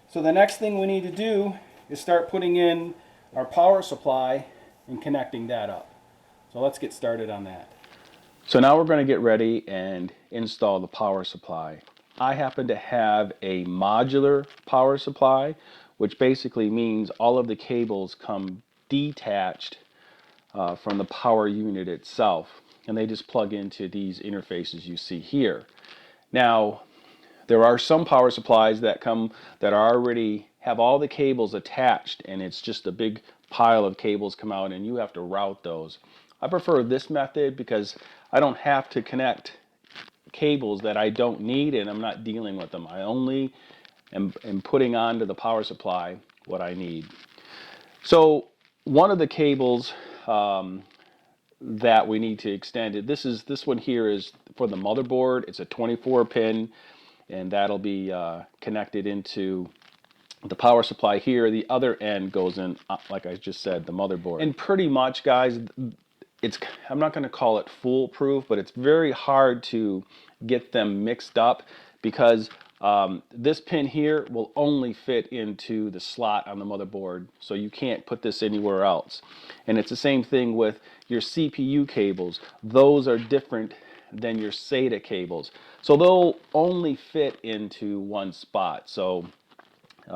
so the next thing we need to do is start putting in our power supply and connecting that up. So let's get started on that. So now we're going to get ready and install the power supply. I happen to have a modular power supply, which basically means all of the cables come detached from the power unit itself, and they just plug into these interfaces you see here. Now, there are some power supplies that already have all the cables attached, and it's just a big pile of cables come out and you have to route those. I prefer this method because I don't have to connect cables that I don't need, and I'm not dealing with them. I only am putting onto the power supply what I need. So one of the cables that we need to extend it, this one here is for the motherboard. It's a 24 pin, and that'll be connected into the power supply here. The other end goes in, like I just said, the motherboard. And pretty much, guys, I'm not going to call it foolproof, but it's very hard to get them mixed up because this pin here will only fit into the slot on the motherboard, so you can't put this anywhere else. And it's the same thing with your CPU cables. Those are different than your SATA cables. So they'll only fit into one spot. So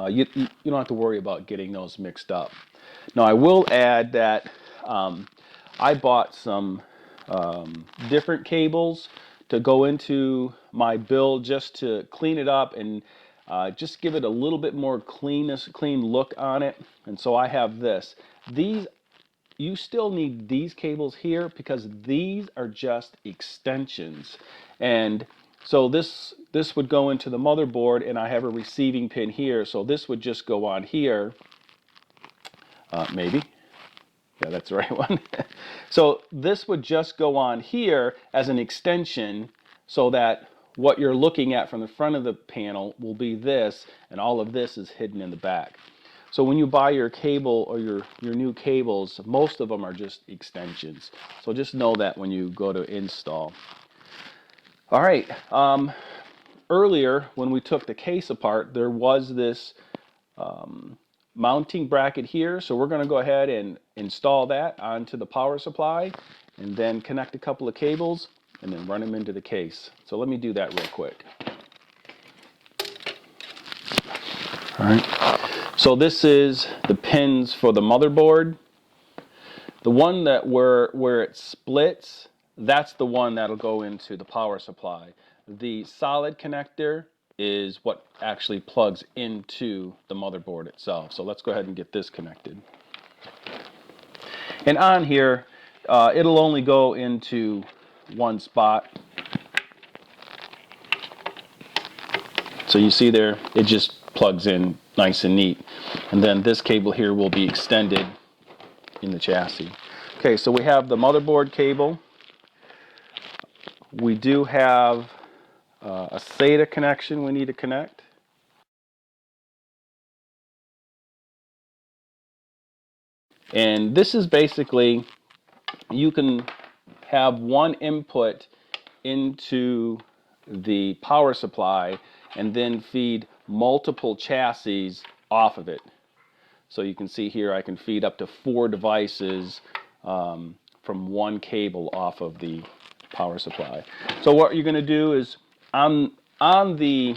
you don't have to worry about getting those mixed up. Now I will add that I bought some different cables to go into my build just to clean it up and just give it a little bit more clean look on it. And so I have this. You still need these cables here because these are just extensions. And so this would go into the motherboard, and I have a receiving pin here, so this would just go on here. Maybe. Yeah, that's the right one. So this would just go on here as an extension so that what you're looking at from the front of the panel will be this, and all of this is hidden in the back. So when you buy your cable or your new cables, most of them are just extensions. So just know that when you go to install. All right. Earlier, when we took the case apart, there was this mounting bracket here. So we're going to go ahead and install that onto the power supply and then connect a couple of cables and then run them into the case. So let me do that real quick. All right. So this is the pins for the motherboard. The one that where it splits, that's the one that'll go into the power supply. The solid connector is what actually plugs into the motherboard itself. So let's go ahead and get this connected. And on here, it'll only go into one spot. So you see there, it just plugs in nice and neat. And then this cable here will be extended in the chassis. Okay, so we have the motherboard cable. We do have a SATA connection we need to connect. And this is basically, you can have one input into the power supply and then feed multiple chassis off of it. So you can see here I can feed up to 4 devices from one cable off of the power supply. So what you're going to do is on the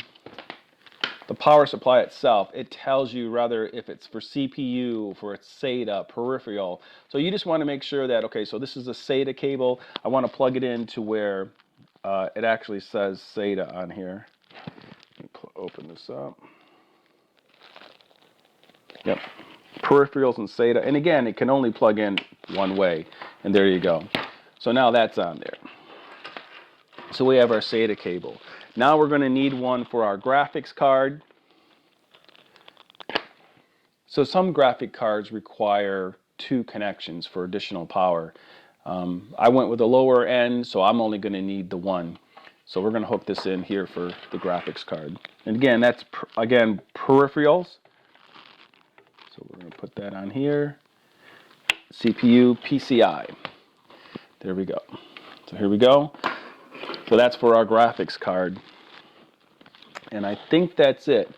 power supply itself, it tells you rather if it's for CPU, for its SATA, peripheral. So you just want to make sure that, okay, so this is a SATA cable. I want to plug it into where it actually says SATA on here. Let me open this up. Yep, peripherals and SATA. And again, it can only plug in one way. And there you go. So now that's on there. So we have our SATA cable. Now we're going to need one for our graphics card. So some graphic cards require 2 connections for additional power. I went with the lower end, so I'm only going to need the one. So we're going to hook this in here for the graphics card. And again, that's again peripherals. So we're going to put that on here. CPU, PCI. There we go. So here we go. So that's for our graphics card. And I think that's it.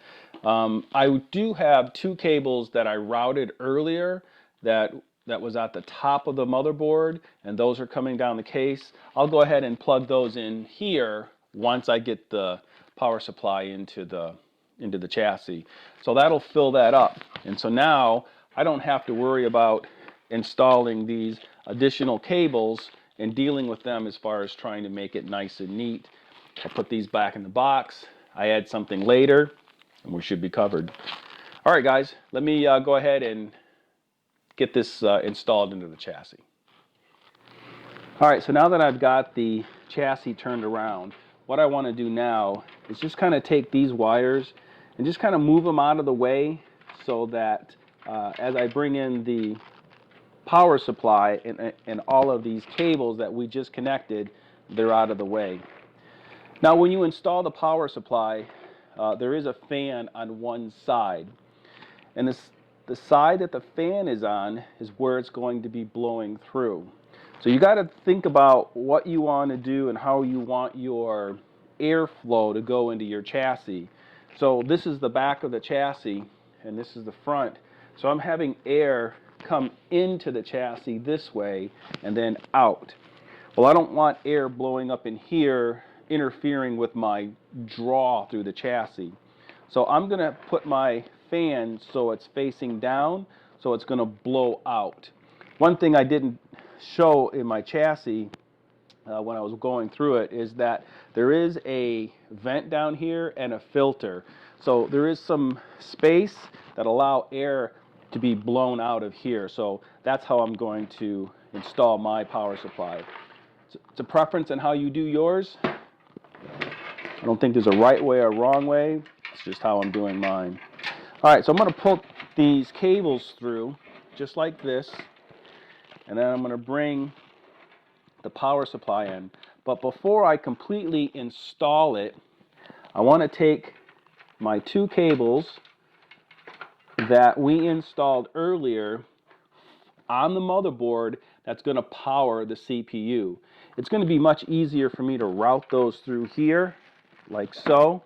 I do have 2 cables that I routed earlier that was at the top of the motherboard, and those are coming down the case. I'll go ahead and plug those in here once I get the power supply into the chassis. So that'll fill that up. And so now I don't have to worry about installing these additional cables and dealing with them as far as trying to make it nice and neat. I'll put these back in the box. I add something later, and we should be covered. All right, guys, let me go ahead and get this installed into the chassis. All right, so now that I've got the chassis turned around, what I want to do now is just kind of take these wires and just kind of move them out of the way so that as I bring in the power supply and all of these cables that we just connected, they're out of the way. Now when you install the power supply, there is a fan on one side, and the side that the fan is on is where it's going to be blowing through. So you got to think about what you want to do and how you want your airflow to go into your chassis. So this is the back of the chassis and this is the front. So I'm having air come into the chassis this way and then out. Well, I don't want air blowing up in here interfering with my draw through the chassis. So I'm going to put my fan so it's facing down, so it's going to blow out. One thing I didn't show in my chassis when I was going through it is that there is a vent down here and a filter. So there is some space that allow air to be blown out of here. So that's how I'm going to install my power supply. It's a preference on how you do yours. I don't think there's a right way or wrong way. It's just how I'm doing mine. All right, so I'm going to pull these cables through just like this, and then I'm going to bring the power supply in. But before I completely install it, I want to take my two cables that we installed earlier on the motherboard that's going to power the CPU. It's going to be much easier for me to route those through here, like so,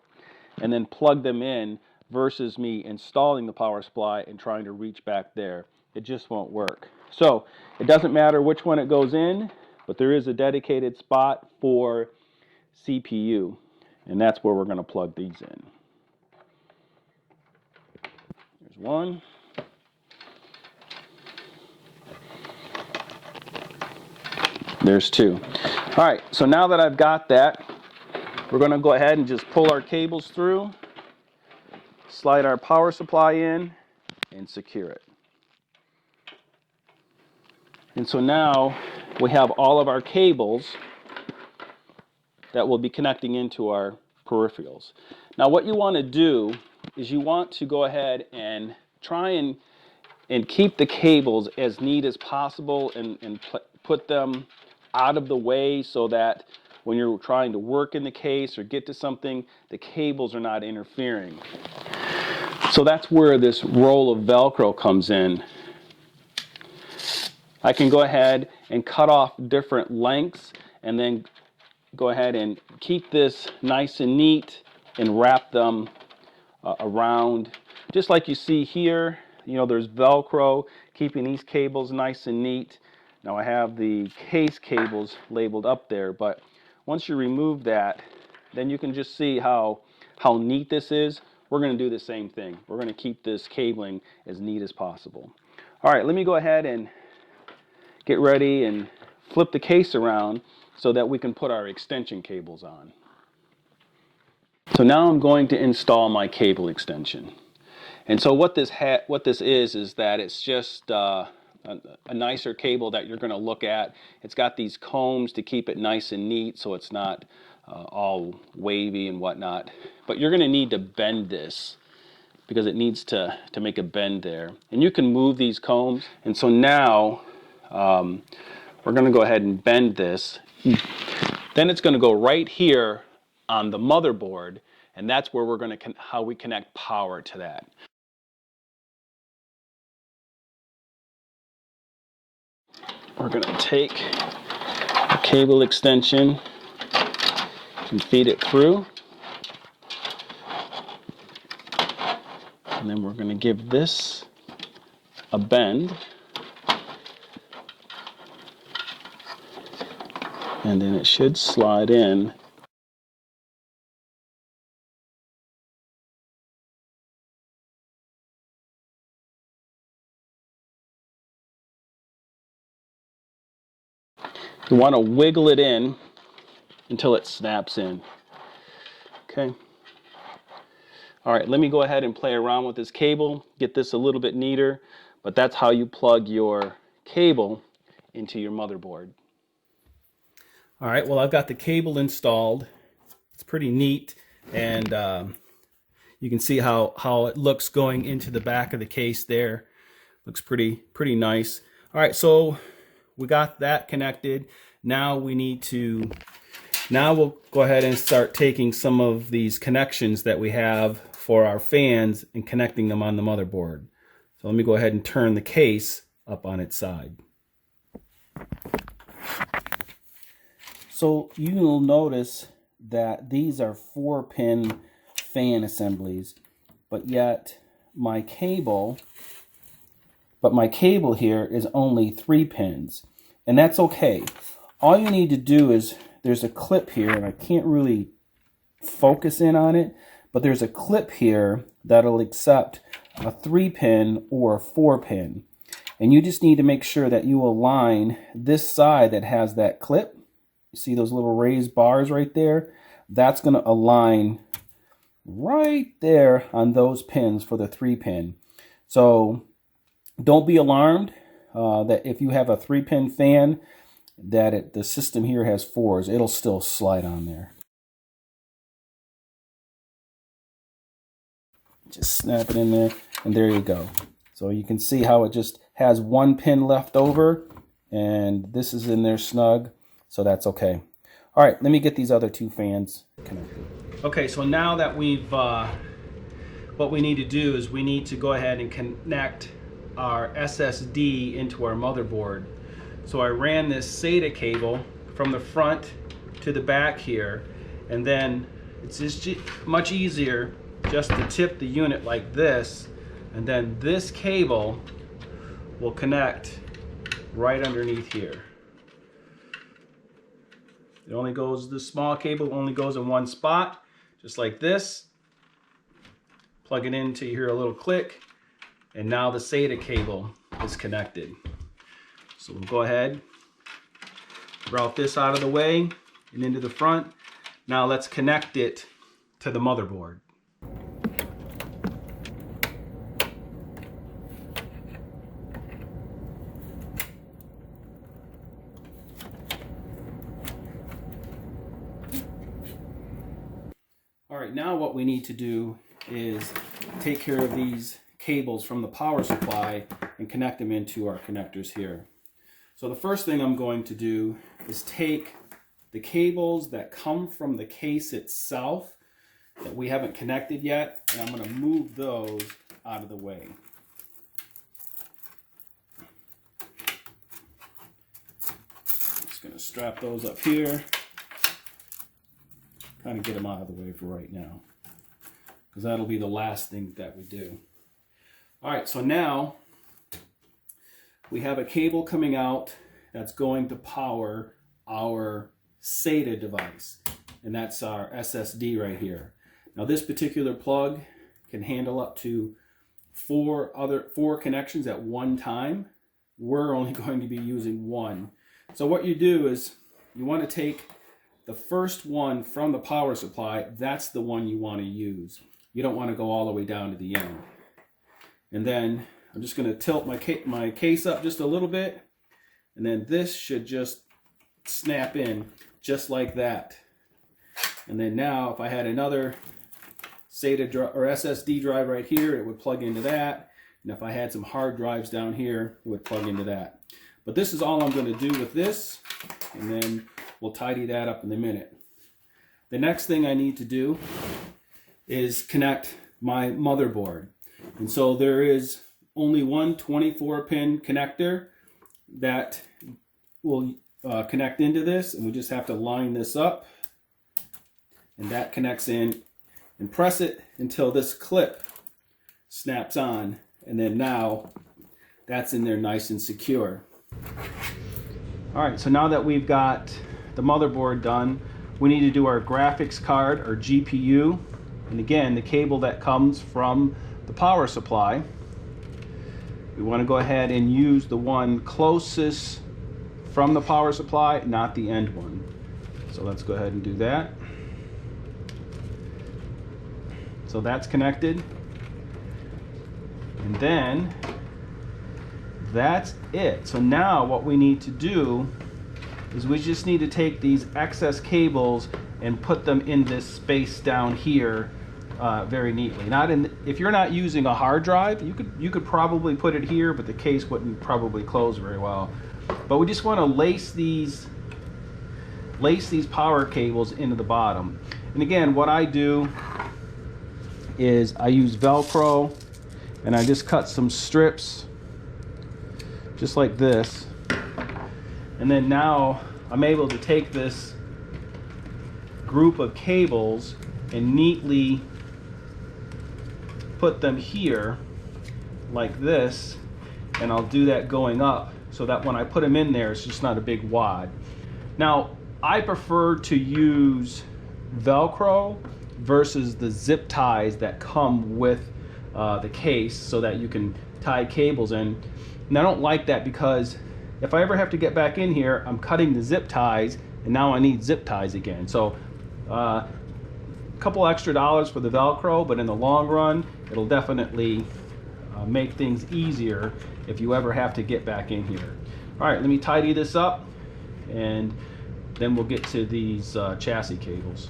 and then plug them in versus me installing the power supply and trying to reach back there. It just won't work. So it doesn't matter which one it goes in, but there is a dedicated spot for CPU, and that's where we're going to plug these in. There's one. There's two. All right, so now that I've got that, we're going to go ahead and just pull our cables through, slide our power supply in, and secure it. And so now we have all of our cables that will be connecting into our peripherals. Now what you want to do is you want to go ahead and try and keep the cables as neat as possible and put them out of the way so that when you're trying to work in the case or get to something, the cables are not interfering. So that's where this roll of Velcro comes in. I can go ahead and cut off different lengths and then go ahead and keep this nice and neat and wrap them around. Just like you see here, you know, there's Velcro keeping these cables nice and neat. Now I have the case cables labeled up there, but once you remove that, then you can just see how neat this is. We're going to do the same thing. We're going to keep this cabling as neat as possible. All right, let me go ahead and get ready and flip the case around so that we can put our extension cables on. So now I'm going to install my cable extension. And so what this is that it's just a nicer cable that you're going to look at. It's got these combs to keep it nice and neat so it's not all wavy and whatnot. But you're going to need to bend this because it needs to make a bend there. And you can move these combs. And so now we're going to go ahead and bend this. Then it's going to go right here on the motherboard, and that's where we're going to how we connect power to that. We're going to take the cable extension and feed it through. And then we're going to give this a bend. And then it should slide in. You want to wiggle it in until it snaps in. Okay. All right, let me go ahead and play around with this cable, get this a little bit neater, but that's how you plug your cable into your motherboard. All right, well, I've got the cable installed. It's pretty neat, and you can see how it looks going into the back of the case there. Looks pretty nice. All right, so we got that connected. Now we'll go ahead and start taking some of these connections that we have for our fans and connecting them on the motherboard. So let me go ahead and turn the case up on its side. So you'll notice that these are 4-pin fan assemblies, but yet my cable here is only 3 pins, and that's okay. all you need to do is, there's a clip here, and I can't really focus in on it, but there's a clip here that'll accept a 3-pin or a 4-pin. And you just need to make sure that you align this side that has that clip. You see those little raised bars right there? That's going to align right there on those pins for the 3-pin. So don't be alarmed that if you have a 3-pin fan, that the system here has 4s. It'll still slide on there. Just snap it in there, and there you go. So you can see how it just has 1 pin left over, and this is in there snug, so that's okay. All right, let me get these other 2 fans connected. Okay, so now that we've, what we need to do is we need to go ahead and connect our SSD into our motherboard. So I ran this Sata cable from the front to the back here, and then it's just much easier just to tip the unit like this, and then this cable will connect right underneath here. It only goes, the small cable only goes in one spot, just like this. Plug it in until you hear a little click, and now the Sata cable is connected. So we'll go ahead, route this out of the way and into the front. Now let's connect it to the motherboard. All right, now what we need to do is take care of these cables from the power supply and connect them into our connectors here. So the first thing I'm going to do is take the cables that come from the case itself that we haven't connected yet, and I'm going to move those out of the way. Just going to strap those up here, kind of get them out of the way for right now, because that'll be the last thing that we do. All right, so now we have a cable coming out that's going to power our Sata device, and that's our SSD right here. Now this particular plug can handle up to 4 connections at one time. We're only going to be using 1. So what you do is you want to take the first one from the power supply. That's the one you want to use. You don't want to go all the way down to the end. And then I'm just going to tilt my case up just a little bit, and then this should just snap in just like that. And then now if I had another Sata or SSD drive right here, it would plug into that. And if I had some hard drives down here, it would plug into that. But this is all I'm going to do with this, and then we'll tidy that up in a minute. The next thing I need to do is connect my motherboard. And so there is only one 24-pin connector that will connect into this, and we just have to line this up, and that connects in, and press it until this clip snaps on, and then now that's in there nice and secure. All right, so now that we've got the motherboard done, we need to do our graphics card, or GPU, and again, the cable that comes from the power supply. We want to go ahead and use the one closest from the power supply, not the end one. So let's go ahead and do that. So that's connected. And then that's it. So now what we need to do is we just need to take these excess cables and put them in this space down here very neatly. If you're not using a hard drive, you could probably put it here, but the case wouldn't probably close very well. But we just want to lace these power cables into the bottom. And again, what I do is I use Velcro, and I just cut some strips just like this. And then now I'm able to take this group of cables and neatly put them here like this, and I'll do that going up so that when I put them in there, it's just not a big wad. Now, I prefer to use Velcro versus the zip ties that come with the case so that you can tie cables in. And I don't like that because if I ever have to get back in here, I'm cutting the zip ties and now I need zip ties again. So a couple extra dollars for the Velcro, but in the long run, it'll definitely make things easier if you ever have to get back in here. All right, let me tidy this up and then we'll get to these chassis cables.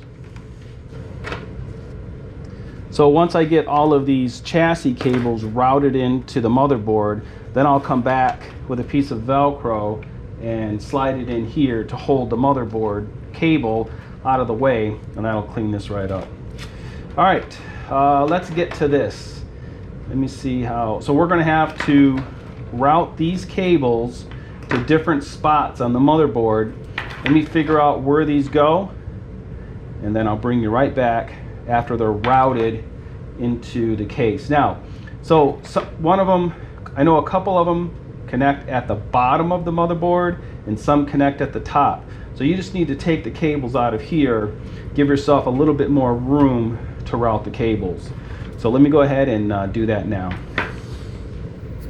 So once I get all of these chassis cables routed into the motherboard, then I'll come back with a piece of Velcro and slide it in here to hold the motherboard cable out of the way, and that'll clean this right up. All right, let's get to this. Let me see how, so we're gonna have to route these cables to different spots on the motherboard. Let me figure out where these go, and then I'll bring you right back after they're routed into the case. Now, so one of them, I know a couple of them connect at the bottom of the motherboard and some connect at the top. So you just need to take the cables out of here, give yourself a little bit more room to route the cables. So let me go ahead and do that now.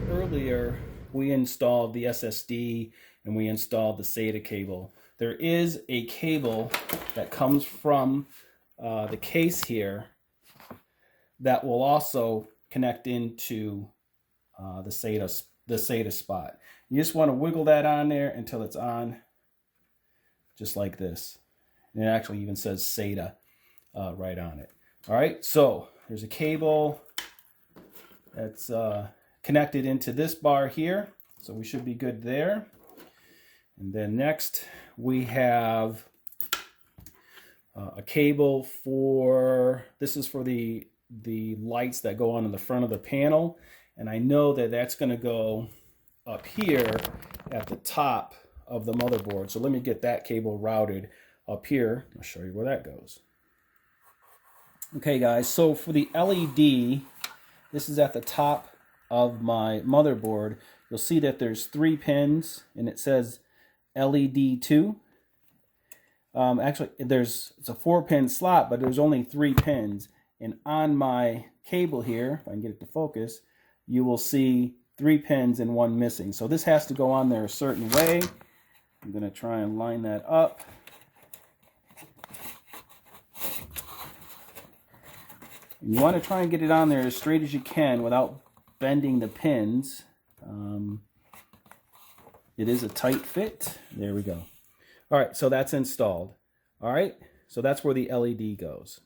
Earlier, we installed the SSD and we installed the Sata cable. There is a cable that comes from the case here that will also connect into the Sata spot. You just want to wiggle that on there until it's on, just like this. And it actually even says Sata right on it. All right, so there's a cable that's connected into this bar here, so we should be good there. And then next we have a cable for, this is for the lights that go on in the front of the panel, and I know that that's going to go up here at the top of the motherboard. So let me get that cable routed up here. I'll show you where that goes. Okay guys, so for the LED, this is at the top of my motherboard. You'll see that there's 3 pins and it says LED 2. Actually, it's a 4-pin slot, but there's only 3 pins. And on my cable here, if I can get it to focus, you will see 3 pins and 1 missing. So this has to go on there a certain way. I'm going to try and line that up. You want to try and get it on there as straight as you can without bending the pins. It is a tight fit. There we go. All right, so that's installed. All right, so that's where the LED goes.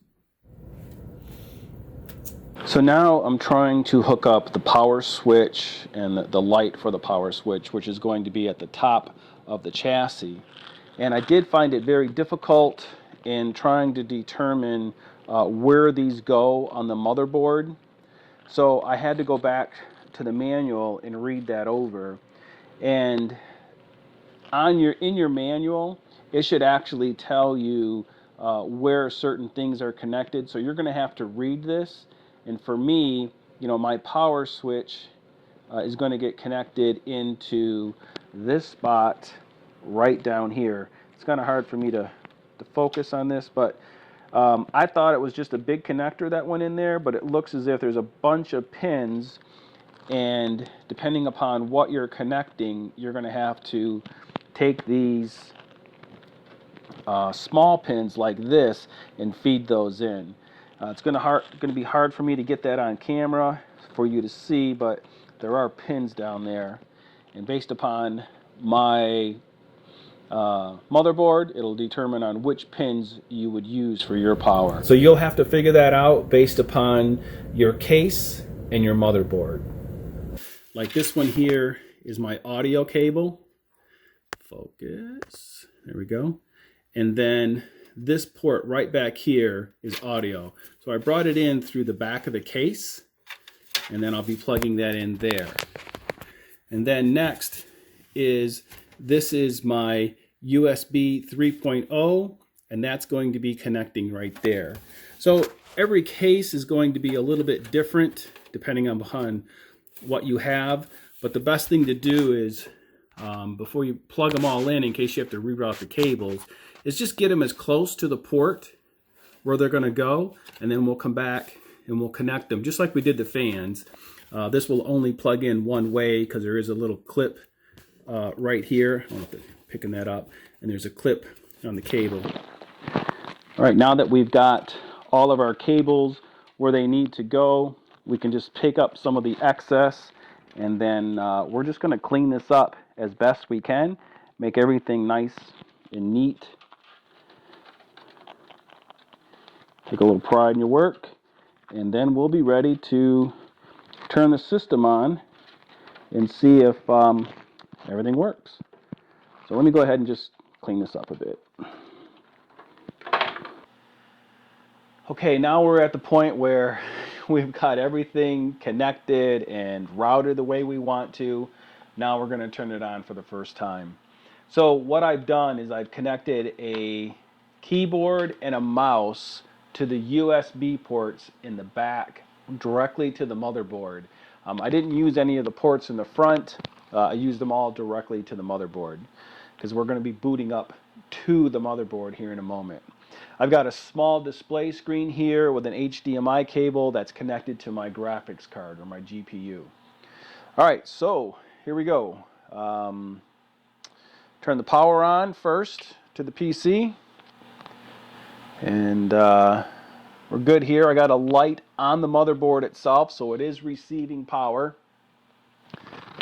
So now I'm trying to hook up the power switch and the light for the power switch, which is going to be at the top of the chassis. And I did find it very difficult in trying to determine where these go on the motherboard. So I had to go back to the manual and read that over. And in your manual, it should actually tell you where certain things are connected. So you're going to have to read this. And for me, you know, my power switch is going to get connected into this spot right down here. It's kind of hard for me to focus on this, but I thought it was just a big connector that went in there, but it looks as if there's a bunch of pins, and depending upon what you're connecting, you're going to have to take these small pins like this and feed those in. It's going to be hard for me to get that on camera for you to see, but there are pins down there, and based upon my motherboard, it'll determine on which pins you would use for your power. So you'll have to figure that out based upon your case and your motherboard. Like this one here is my audio cable. Focus. There we go. And then this port right back here is audio. So I brought it in through the back of the case, and then I'll be plugging that in there. And then next is, this is my USB 3.0, and that's going to be connecting right there. So every case is going to be a little bit different depending upon what you have, but the best thing to do is before you plug them all in case you have to reroute the cables, is just get them as close to the port where they're going to go, and then we'll come back and we'll connect them just like we did the fans. This will only plug in one way because there is a little clip right here. I don't know if they're picking that up, and there's a clip on the cable. All right, now that we've got all of our cables where they need to go, we can just pick up some of the excess, and then we're just going to clean this up as best we can, make everything nice and neat. Take a little pride in your work, and then we'll be ready to turn the system on and see if everything works. So let me go ahead and just clean this up a bit. Okay, now we're at the point where we've got everything connected and routed the way we want to. Now we're going to turn it on for the first time. So what I've done is I've connected a keyboard and a mouse to the USB ports in the back directly to the motherboard. I didn't use any of the ports in the front. I used them all directly to the motherboard because we're going to be booting up to the motherboard here in a moment. I've got a small display screen here with an HDMI cable that's connected to my graphics card or my GPU. All right, so here we go. Turn the power on first to the PC, and we're good here. I got a light on the motherboard itself, so it is receiving power.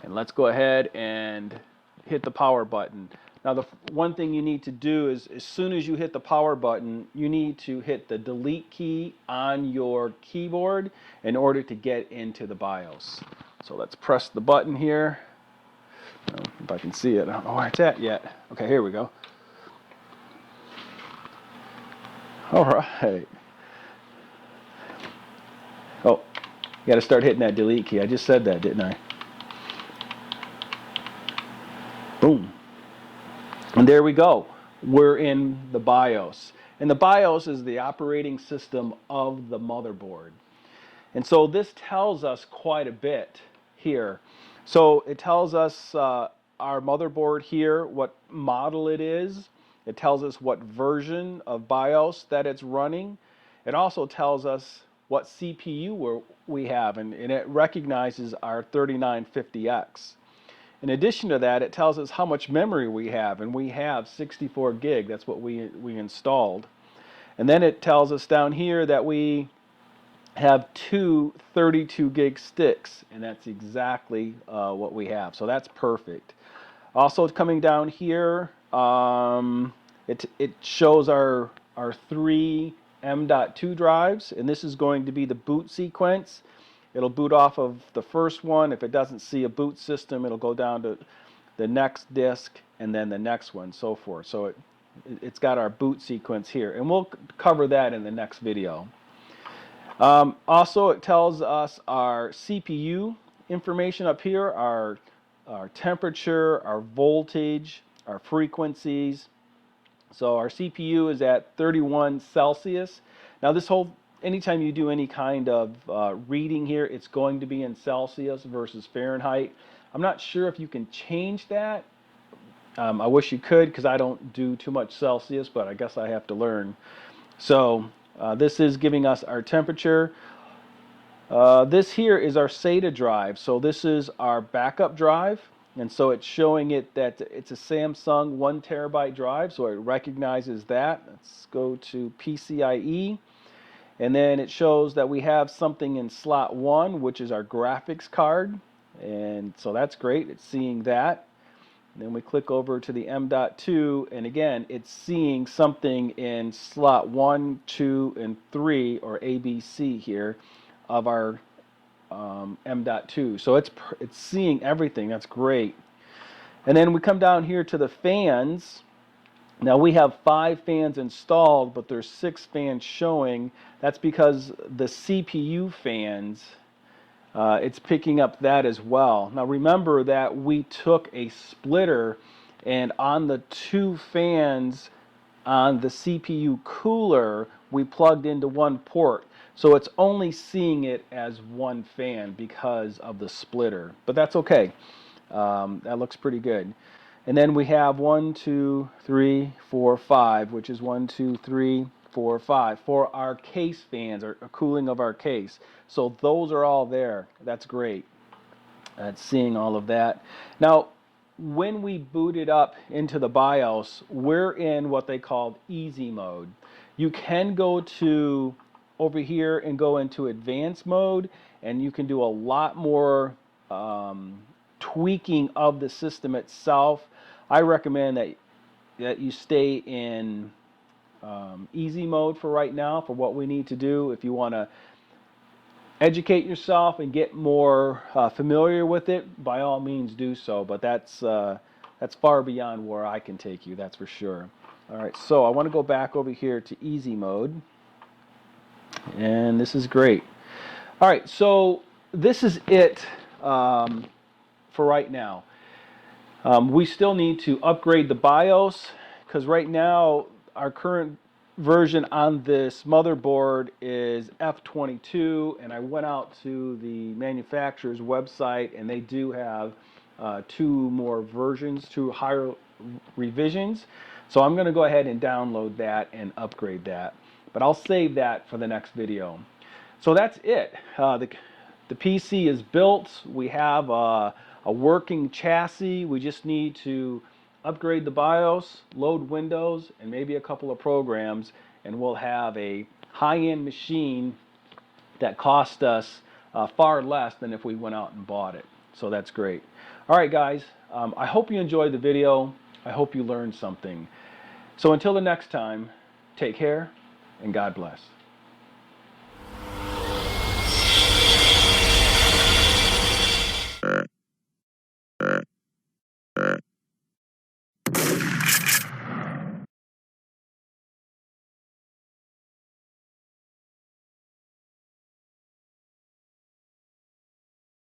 And let's go ahead and hit the power button. Now the one thing you need to do is as soon as you hit the power button, you need to hit the delete key on your keyboard in order to get into the BIOS. So let's press the button here. If I can see it, I don't know where it's at yet. Okay, here we go. All right. Oh, you got to start hitting that delete key. I just said that, didn't I? Boom. And there we go. We're in the BIOS. And the BIOS is the operating system of the motherboard. And so this tells us quite a bit here. So it tells us our motherboard here, what model it is. It tells us what version of BIOS that it's running. It also tells us what CPU we have, and it recognizes our 3950X. In addition to that, it tells us how much memory we have, and we have 64 gig. That's what we installed. And then it tells us down here that we have two 32 gig sticks, and that's exactly what we have. So that's perfect. Also coming down here, it shows our three M.2 drives, and this is going to be the boot sequence. It'll boot off of the first one. If it doesn't see a boot system, it'll go down to the next disk and then the next one, so forth. So it's got our boot sequence here, and we'll cover that in the next video. Also, it tells us our CPU information up here, our temperature, our voltage, our frequencies. So our CPU is at 31 Celsius. Now this whole anytime you do any kind of reading here, it's going to be in Celsius versus Fahrenheit. I'm not sure if you can change that. I wish you could because I don't do too much Celsius, but I guess I have to learn. So this is giving us our temperature. This here is our SATA drive. So this is our backup drive. And so it's showing it that it's a Samsung 1 terabyte drive. So it recognizes that. Let's go to PCIe. And then it shows that we have something in slot 1, which is our graphics card. And so that's great. It's seeing that. And then we click over to the M.2, and again, it's seeing something in slot 1, 2, and 3, or ABC here, of our M.2. So it's seeing everything. That's great. And then we come down here to the fans. Now we have 5 fans installed, but there's 6 fans showing. That's because the CPU fans, it's picking up that as well. Now remember that we took a splitter, and on the 2 fans on the CPU cooler, we plugged into one port. So it's only seeing it as one fan because of the splitter. But that's okay. That looks pretty good. And then we have 1, 2, 3, 4, 5, which is 1, 2, 3, 4, 5 for our case fans, or cooling of our case. So those are all there. That's great. Seeing all of that. Now, when we boot it up into the BIOS, we're in what they call easy mode. You can go to over here and go into advanced mode, and you can do a lot more tweaking of the system itself. I recommend that you stay in easy mode for right now for what we need to do. If you want to educate yourself and get more familiar with it, by all means do so, but that's far beyond where I can take you, that's for sure. All right, so I want to go back over here to easy mode, and this is great. All right, so this is it for right now. We still need to upgrade the BIOS, because right now our current version on this motherboard is F22, and I went out to the manufacturer's website, and they do have 2 more versions, 2 higher revisions. So I'm going to go ahead and download that and upgrade that, but I'll save that for the next video. So that's it. The PC is built. We have a working chassis. We just need to upgrade the BIOS, load Windows, and maybe a couple of programs, and we'll have a high-end machine that cost us far less than if we went out and bought it. So that's great. All right, guys, I hope you enjoyed the video. I hope you learned something. So until the next time, take care and God bless.